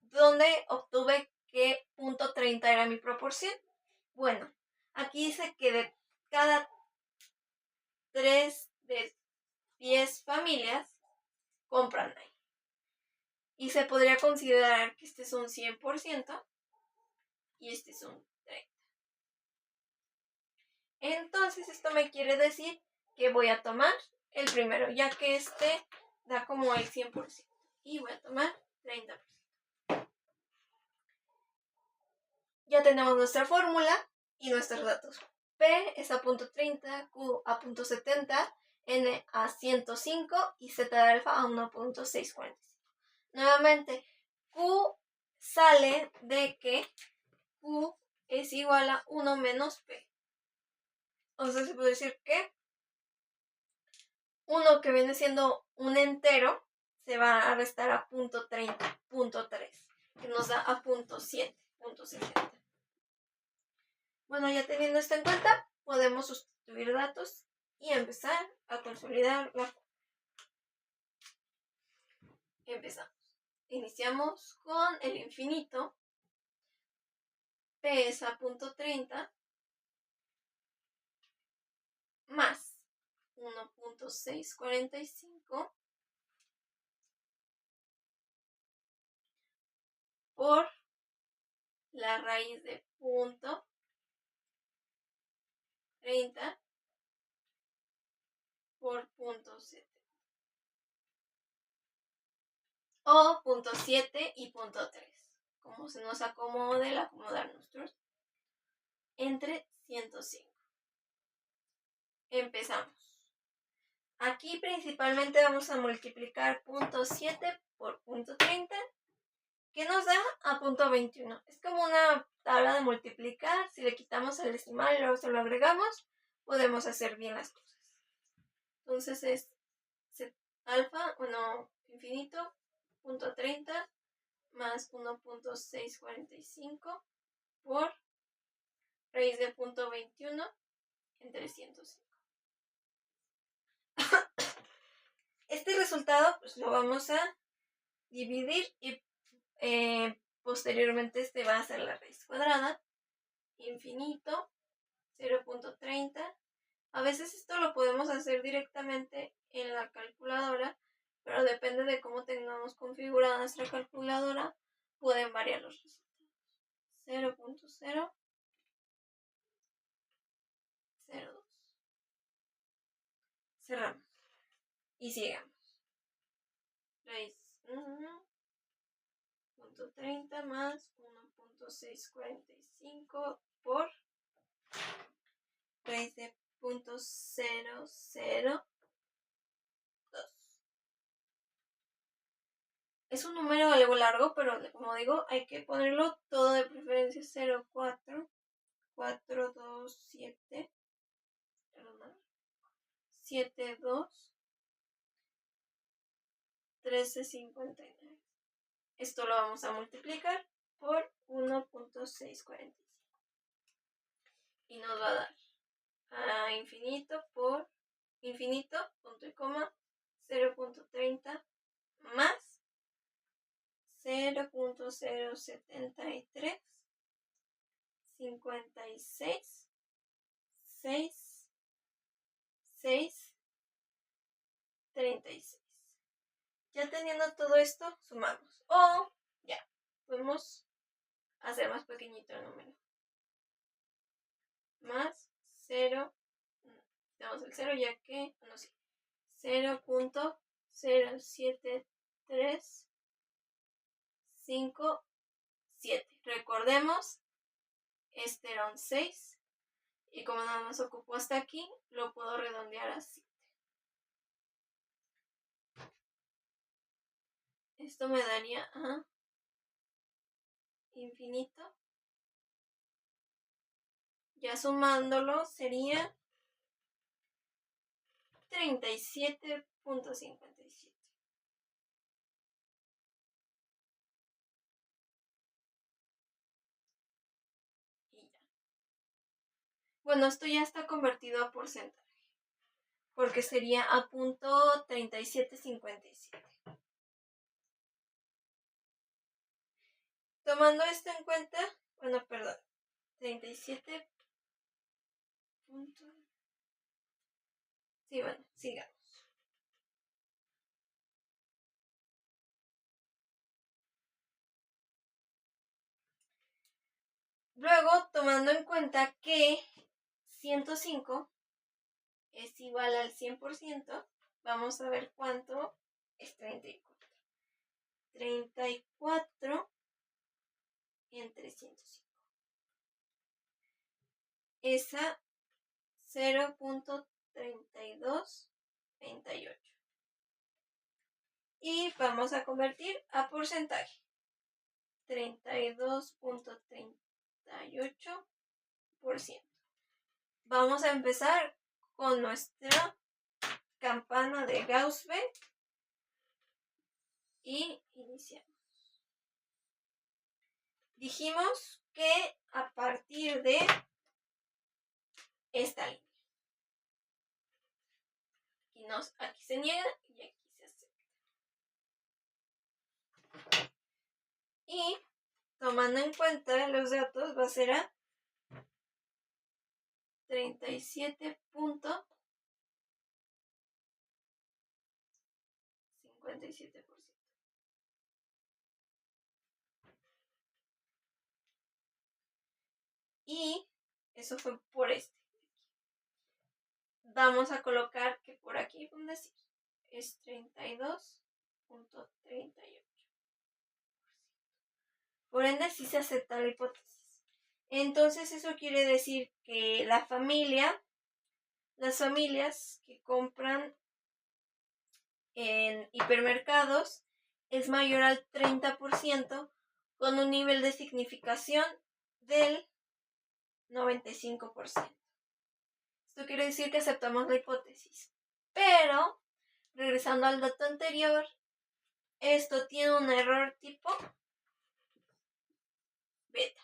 donde obtuve que 0.30 era mi proporción. Bueno, aquí dice que de cada 3 de 10 familias compran ahí. Y se podría considerar que este es un 100% y este es un 30%. Entonces esto me quiere decir que voy a tomar el primero, ya que este da como el 100%. Y voy a tomar 30%. Ya tenemos nuestra fórmula y nuestros datos. P es a 0.30, Q a 0.70, N a 105 y Z de alfa a 1.645. Nuevamente, Q sale de que Q es igual a 1 menos P. Entonces se puede decir que 1, que viene siendo un entero, se va a restar a 0.30, 0.3, que nos da a 0.7, 0.60. Bueno, ya teniendo esto en cuenta, podemos sustituir datos y empezar a consolidar la forma. Empezamos. Iniciamos con el infinito. P es a 0.30 más 1.645 por la raíz de 0.30 por 0.7 o 0.7 y 0.3, como se nos acomode el acomodar nuestros. entre 105. Empezamos. Aquí principalmente vamos a multiplicar 0.7 por 0.30, que nos da a 0.21. Es como una tabla de multiplicar. Si le quitamos el decimal y luego se lo agregamos, podemos hacer bien las cosas. Entonces es alfa, infinito, 0.30 más 1.645 por raíz de 0.21 entre 105. Este resultado pues lo vamos a dividir y posteriormente este va a ser la raíz cuadrada. Infinito, 0.30. A veces esto lo podemos hacer directamente en la calculadora, pero depende de cómo tengamos configurada nuestra calculadora, pueden variar los resultados. 0.002. Cerramos y sigamos. Raíz 0.30 más 1.645 por raíz de 0.002. Es un número algo largo, pero como digo, hay que ponerlo todo, de preferencia 0.4, 427, 72, 1359. Esto lo vamos a multiplicar por 1.645 y nos va a dar a infinito por infinito, punto y coma, 0.30 más 0.073 56 6 6 36. Ya teniendo todo esto, sumamos. O ya, podemos hacer más pequeñito el número. Más 0, tenemos el 0 ya que, no sé, 0.07357. Recordemos, este era un 6 y como nada más ocupó hasta aquí, lo puedo redondear a 7. Esto me daría a infinito. Ya sumándolo sería 37.57. Y ya. Bueno, esto ya está convertido a porcentaje, porque sería a punto 3757. Tomando esto en cuenta, 37. Sí, bueno, sigamos. Luego, tomando en cuenta que 105 es igual al 100%, vamos a ver cuánto es 34. 34 entre 105. Esa 0.3238. Y vamos a convertir a porcentaje. 32.38%. Vamos a empezar con nuestra campana de Gauss-Benz y iniciamos. Dijimos que a partir de esta línea. Y aquí se niega y aquí se acepta. Y tomando en cuenta los datos va a ser a 37.57%. Y eso fue por este. Vamos a colocar que por aquí, vamos a decir, es 32.38%. Por ende, sí se acepta la hipótesis. Entonces eso quiere decir que las familias que compran en hipermercados es mayor al 30% con un nivel de significación del 95%. Esto quiere decir que aceptamos la hipótesis. Pero, regresando al dato anterior, esto tiene un error tipo beta.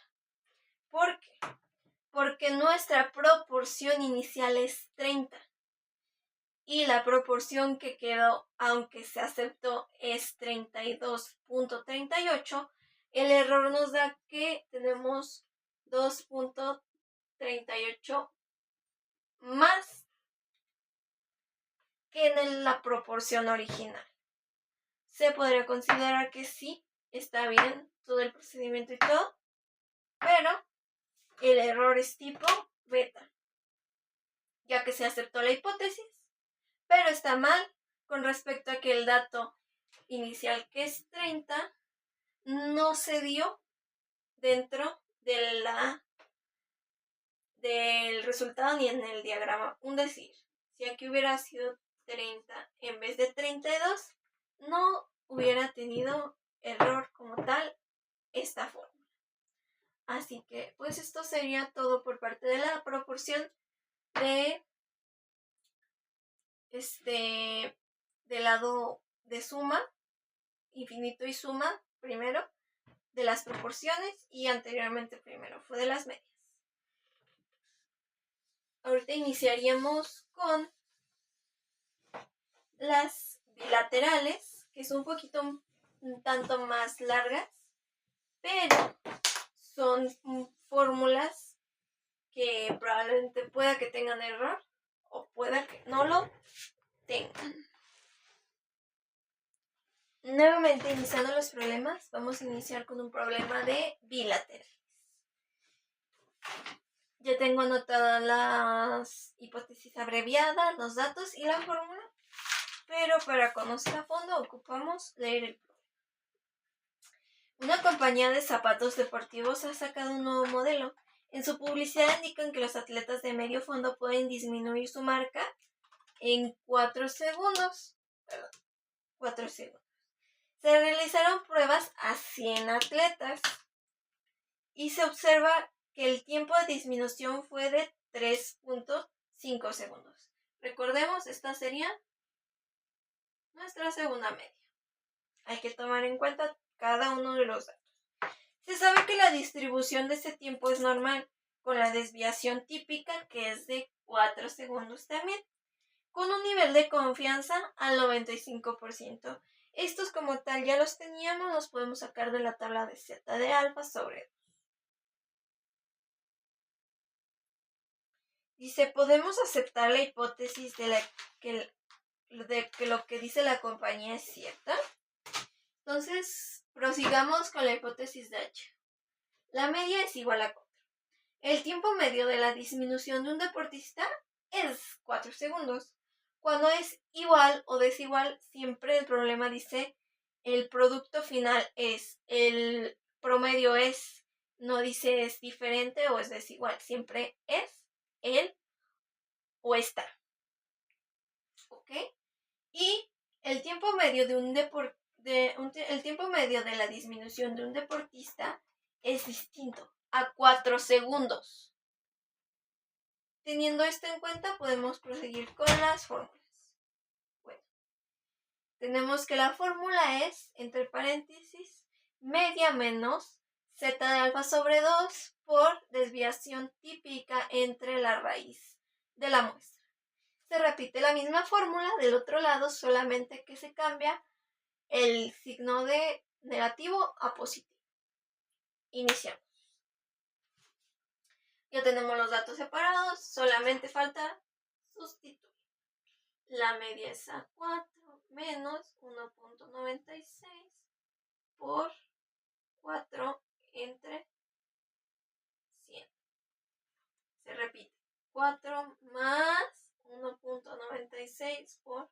¿Por qué? Porque nuestra proporción inicial es 30 y la proporción que quedó, aunque se aceptó, es 32.38. El error nos da que tenemos 2.38 más que en la proporción original. Se podría considerar que sí, está bien todo el procedimiento y todo, pero el error es tipo beta, ya que se aceptó la hipótesis, pero está mal con respecto a que el dato inicial, que es 30, no se dio dentro del resultado ni en el diagrama. Un decir, si aquí hubiera sido 30 en vez de 32, no hubiera tenido error como tal esta fórmula. Así que, pues esto sería todo por parte de la proporción de del lado de suma, infinito y suma, primero, de las proporciones, y anteriormente primero fue de las medias. Ahorita iniciaríamos con las bilaterales, que son un tanto más largas, pero son fórmulas que probablemente pueda que tengan error o pueda que no lo tengan. Nuevamente iniciando los problemas, vamos a iniciar con un problema de bilaterales. Ya tengo anotadas las hipótesis abreviadas, los datos y la fórmula, pero para conocer a fondo ocupamos leer el problema. Una compañía de zapatos deportivos ha sacado un nuevo modelo. En su publicidad indican que los atletas de medio fondo pueden disminuir su marca en 4 segundos. Se realizaron pruebas a 100 atletas y se observa que el tiempo de disminución fue de 3.5 segundos. Recordemos, esta sería nuestra segunda media. Hay que tomar en cuenta cada uno de los datos. Se sabe que la distribución de este tiempo es normal, con la desviación típica que es de 4 segundos también, con un nivel de confianza al 95%. Estos como tal ya los teníamos, los podemos sacar de la tabla de Z de alfa sobre 2. Dice, podemos aceptar la hipótesis de que lo que dice la compañía es cierta. Entonces, prosigamos con la hipótesis de H. La media es igual a 4. El tiempo medio de la disminución de un deportista es 4 segundos. Cuando es igual o desigual, siempre el problema dice el producto final es, el promedio es, no dice es diferente o es desigual, siempre es el o está. ¿Ok? Y el tiempo medio el tiempo medio de la disminución de un deportista es distinto, a 4 segundos. Teniendo esto en cuenta, podemos proseguir con las fórmulas. Bueno, tenemos que la fórmula es, entre paréntesis, media menos z de alfa sobre 2 por desviación típica entre la raíz de la muestra. Se repite la misma fórmula del otro lado, solamente que se cambia el signo de negativo a positivo. Iniciamos. Ya tenemos los datos separados, solamente falta sustituir. La media es a 4 menos 1.96 por 4 entre 100. Se repite. 4 más 1.96 por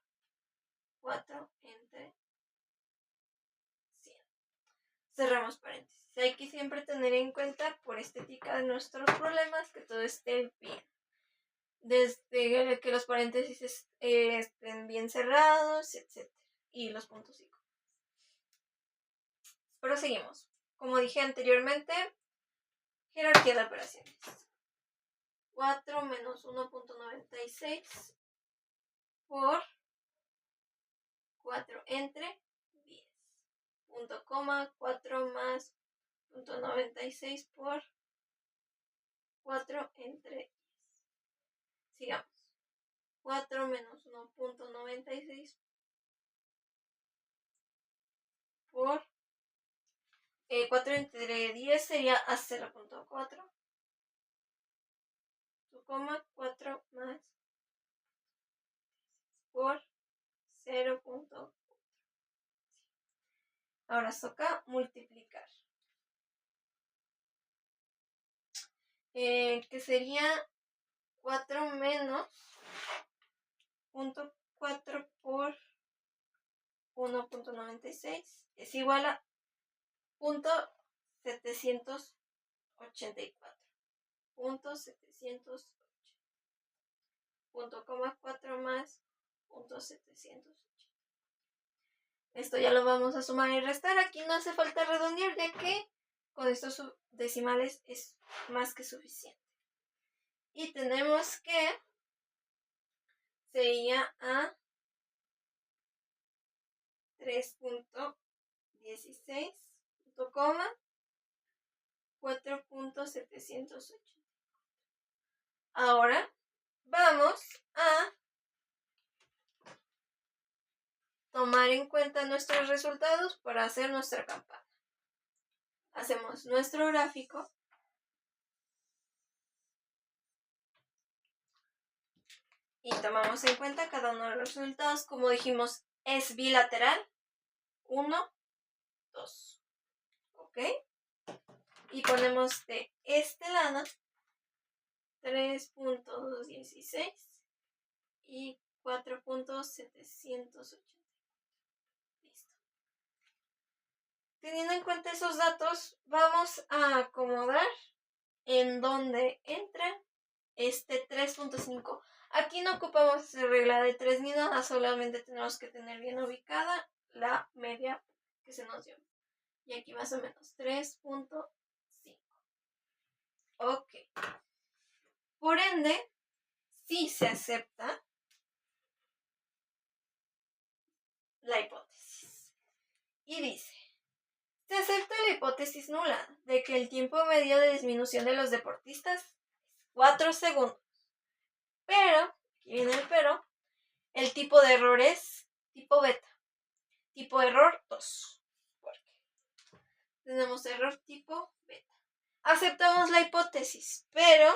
4 entre 100. Cerramos paréntesis. Sí, hay que siempre tener en cuenta, por estética de nuestros problemas, que todo esté bien. Desde que los paréntesis estén bien cerrados, etc. Y los puntos y comas. Proseguimos. Como dije anteriormente, jerarquía de operaciones. 4 menos 1.96 por 4 entre 10. Punto coma, 4 más punto 96 por 4 entre 10. Sigamos. 4 menos 1.96 por 4 entre 10 sería a 0.4. Coma 4 más por 0.4. Ahora toca multiplicar. Que sería 4 menos 0.4 por 1.96 es igual a 0.784. 0.780. Punto coma 4 más 0.780. Esto ya lo vamos a sumar y restar. Aquí no hace falta redondear, ya que con estos decimales es más que suficiente. Y tenemos que sería a 3.16, 4.780. Ahora vamos a tomar en cuenta nuestros resultados para hacer nuestra campana. Hacemos nuestro gráfico. Y tomamos en cuenta cada uno de los resultados. Como dijimos, es bilateral. 1, 2. ¿Ok? Y ponemos de este lado 3.16 y 4.780. Listo. Teniendo en cuenta esos datos, vamos a acomodar en donde entra este 3.5. Aquí no ocupamos hacer regla de 3 ni nada, solamente tenemos que tener bien ubicada la media que se nos dio. Y aquí más o menos 3.5. Ok. Por ende, sí se acepta la hipótesis. Y dice, se acepta la hipótesis nula de que el tiempo medio de disminución de los deportistas es 4 segundos. Pero, aquí viene el pero, el tipo de error es tipo beta. Tipo error 2. Porque tenemos error tipo beta. Aceptamos la hipótesis, pero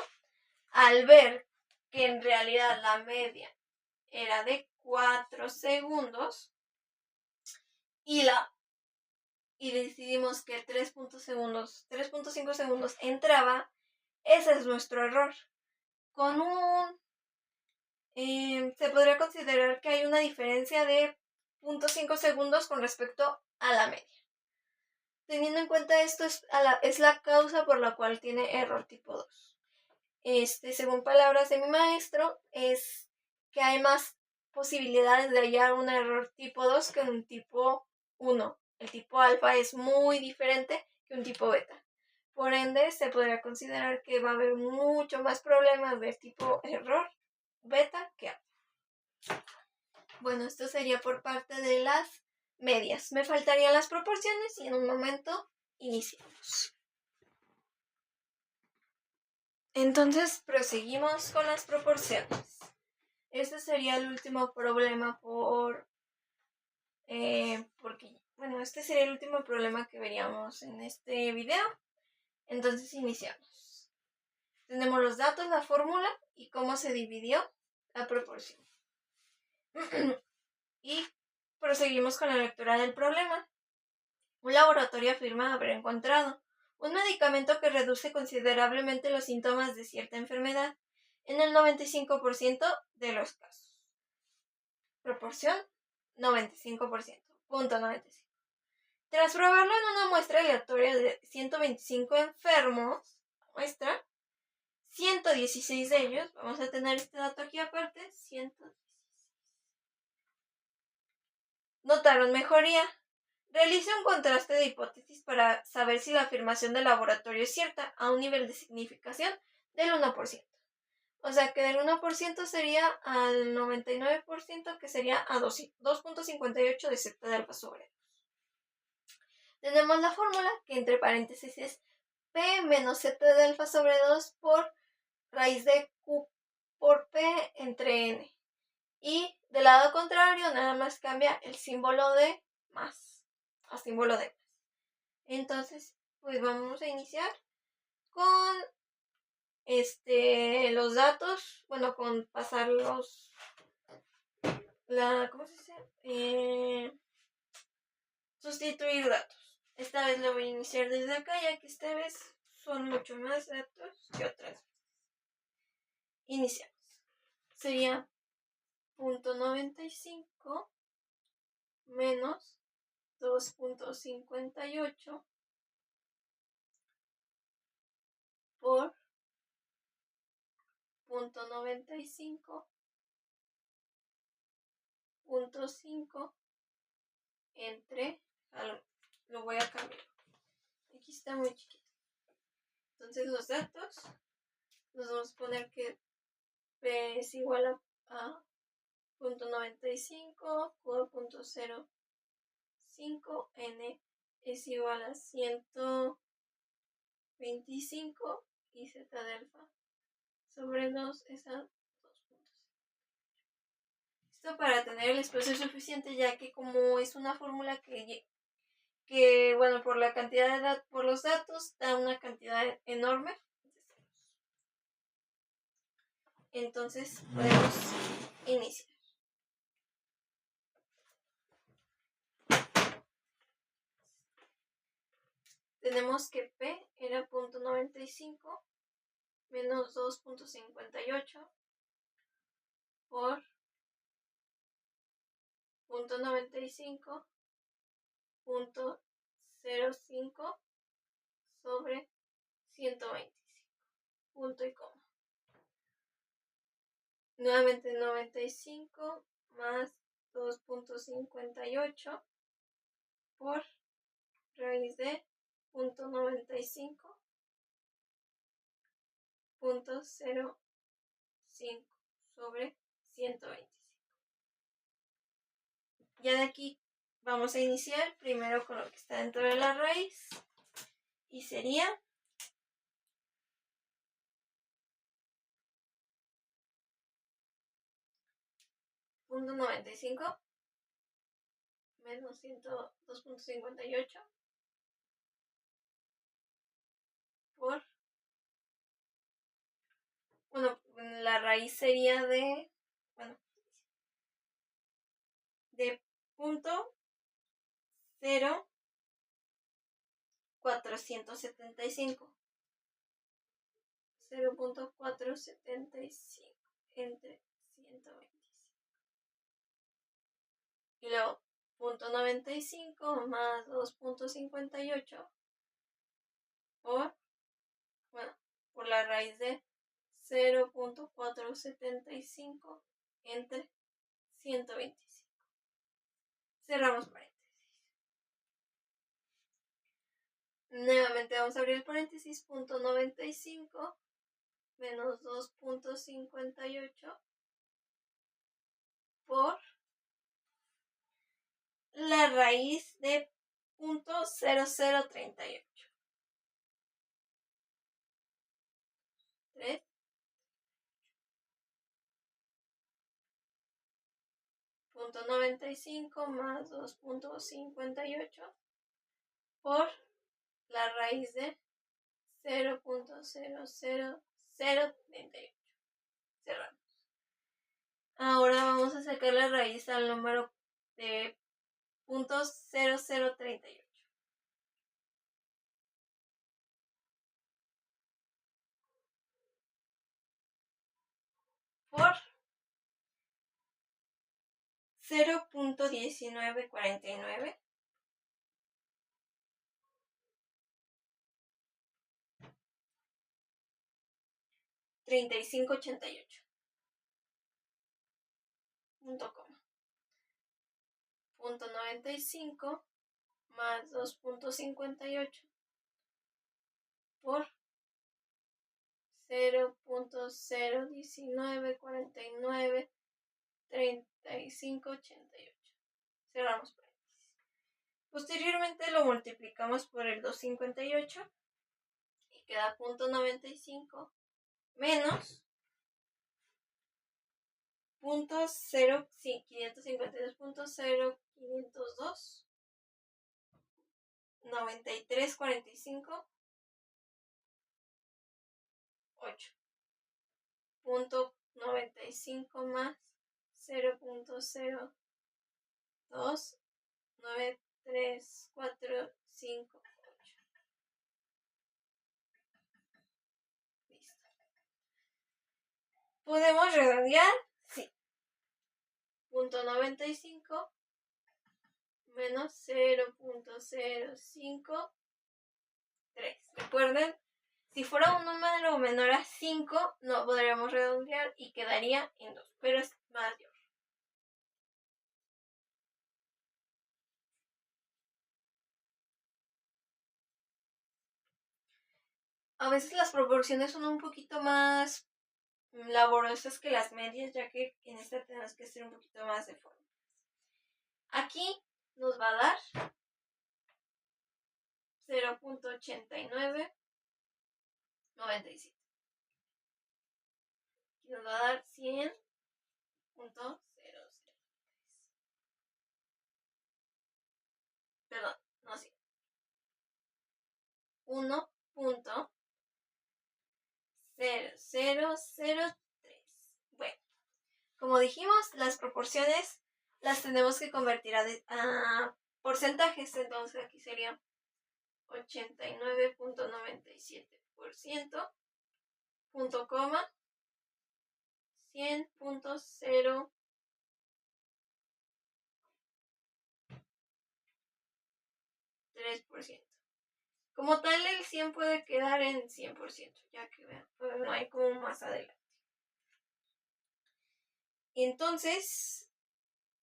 al ver que en realidad la media era de 4 segundos y decidimos que 3.5 segundos entraba, ese es nuestro error. Con se podría considerar que hay una diferencia de 0.5 segundos con respecto a la media. Teniendo en cuenta esto, es la causa por la cual tiene error tipo 2. Según palabras de mi maestro, es que hay más posibilidades de hallar un error tipo 2 que un tipo 1. El tipo alfa es muy diferente que un tipo beta. Por ende, se podría considerar que va a haber mucho más problemas de tipo error beta que alfa. Bueno, esto sería por parte de las medias. Me faltarían las proporciones y en un momento iniciamos. Entonces proseguimos con las proporciones. Este sería el último problema este sería el último problema que veríamos en este video. Entonces iniciamos. Tenemos los datos, la fórmula y cómo se dividió la proporción. Y proseguimos con la lectura del problema. Un laboratorio afirma haber encontrado un medicamento que reduce considerablemente los síntomas de cierta enfermedad en el 95% de los casos. Proporción 95%. Punto 95. Tras probarlo en una muestra aleatoria de 125 enfermos, muestra 116 de ellos, vamos a tener este dato aquí aparte, 116, notaron mejoría. Realice un contraste de hipótesis para saber si la afirmación del laboratorio es cierta a un nivel de significación del 1%. O sea que del 1% sería al 99%, que sería a 2.58 de Z de alfa sobre 2. Tenemos la fórmula que entre paréntesis es P menos Z de alfa sobre 2 por raíz de Q por P entre N. Y del lado contrario nada más cambia el símbolo de más a símbolo de más. Entonces, pues vamos a iniciar con los datos, bueno, con pasar ¿cómo se dice? Sustituir datos. Esta vez lo voy a iniciar desde acá, ya que esta vez son mucho más datos que otras veces. Iniciamos. Sería 0.95 menos 2.58 por 0.95.5 entre, lo voy a cambiar, aquí está muy chiquito. Entonces los datos nos vamos a poner que P es igual a 0.95, Q.05, N es igual a 125 y Z de alfa sobre 2 es a 2.5. Esto para tener el espacio suficiente, ya que como es una fórmula que bueno, por la cantidad de por los datos da una cantidad enorme. Entonces podemos iniciar. Tenemos que P era 0.95 menos 2.58 por 0.95.05 sobre 125. Punto y coma. Nuevamente 95 más 2.58 por raíz de 0.95.05 sobre 125. Ya de aquí vamos a iniciar primero con lo que está dentro de la raíz y sería 0.95 menos 2.58 por, bueno, la raíz sería de 0.475 entre 125 y luego 0.95 más 2.58 por la raíz de 0.475 entre 125. Cerramos paréntesis. Nuevamente vamos a abrir el paréntesis, 0.95 menos 2.58 por la raíz de 0.0038. 3 0.95 más 2.58 por la raíz de 0.00038. Cerramos. Ahora vamos a sacar la raíz al número de 0.0038. Por 0.1949 3588. Punto coma. Punto 95 más 2.58 por 0.019493588. Cerramos paréntesis. Posteriormente lo multiplicamos por el 258 y queda punto 95 menos punto 552.0502 9345 8. Punto 95 más 0.02 93458. Listo. ¿Podemos redondear? Sí. Punto 95 menos 0.053. Recuerden, si fuera un número menor a 5, no podríamos redondear y quedaría en 2, pero es mayor. A veces las proporciones son un poquito más laborosas que las medias, ya que en esta tenemos que hacer un poquito más de forma. Aquí nos va a dar 0.8997. Aquí nos va a dar 100.003. Perdón, no 100. 1.0003. Bueno, como dijimos, las proporciones las tenemos que convertir a porcentajes. Entonces aquí sería 89.97%, punto coma, 100.03%. Como tal, el 100 puede quedar en 100%, ya que vean, no hay como más adelante. Entonces,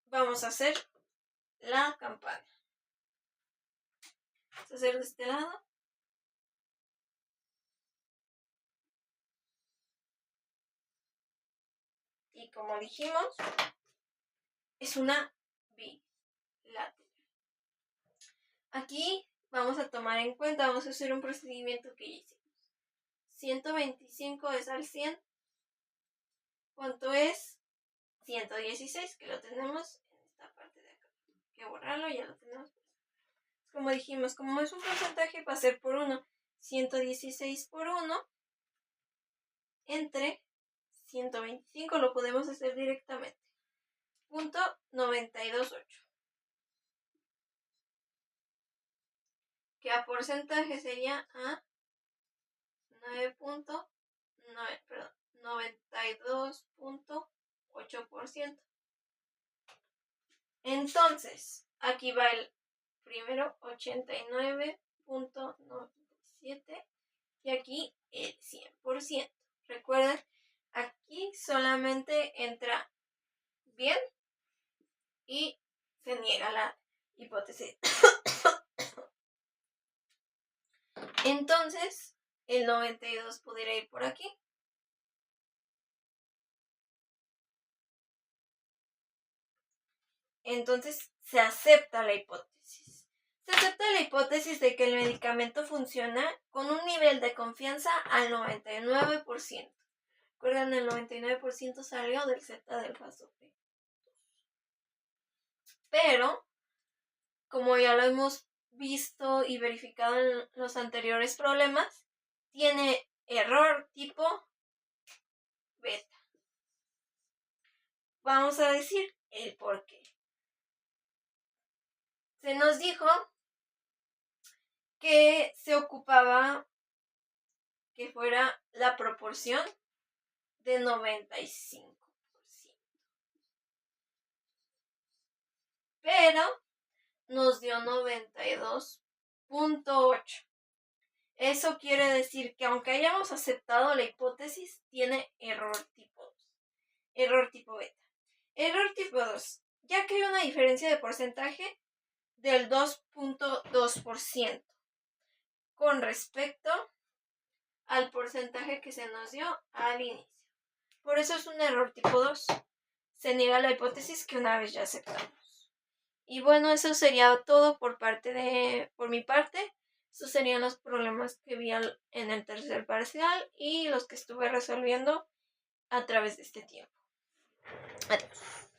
vamos a hacer la campana. Vamos a hacer de este lado. Y como dijimos, es una bilateral. Aquí vamos a tomar en cuenta, vamos a hacer un procedimiento que ya hicimos. 125 es al 100. ¿Cuánto es? 116, que lo tenemos en esta parte de acá. Hay que borrarlo, ya lo tenemos. Como dijimos, como es un porcentaje, va a ser por 1. 116 por 1 entre 125, lo podemos hacer directamente. Punto 928. Que a porcentaje sería a 92.8%. Entonces, aquí va el primero 89.97 y aquí el 100%. Recuerden, aquí solamente entra bien y se niega la hipótesis. Entonces, el 92 pudiera ir por aquí. Entonces, se acepta la hipótesis. Se acepta la hipótesis de que el medicamento funciona con un nivel de confianza al 99%. Recuerden, el 99% salió del Z del faso P. Pero, como ya lo hemos visto y verificado en los anteriores problemas, tiene error tipo beta. Vamos a decir el por qué. Se nos dijo que se ocupaba que fuera la proporción de 95%. Pero nos dio 92.8. Eso quiere decir que aunque hayamos aceptado la hipótesis, tiene error tipo 2. Error tipo beta. Error tipo 2. Ya que hay una diferencia de porcentaje del 2.2% con respecto al porcentaje que se nos dio al inicio. Por eso es un error tipo 2. Se niega la hipótesis que una vez ya aceptamos. Y bueno, eso sería todo por mi parte. Estos serían los problemas que vi en el tercer parcial y los que estuve resolviendo a través de este tiempo. Adiós.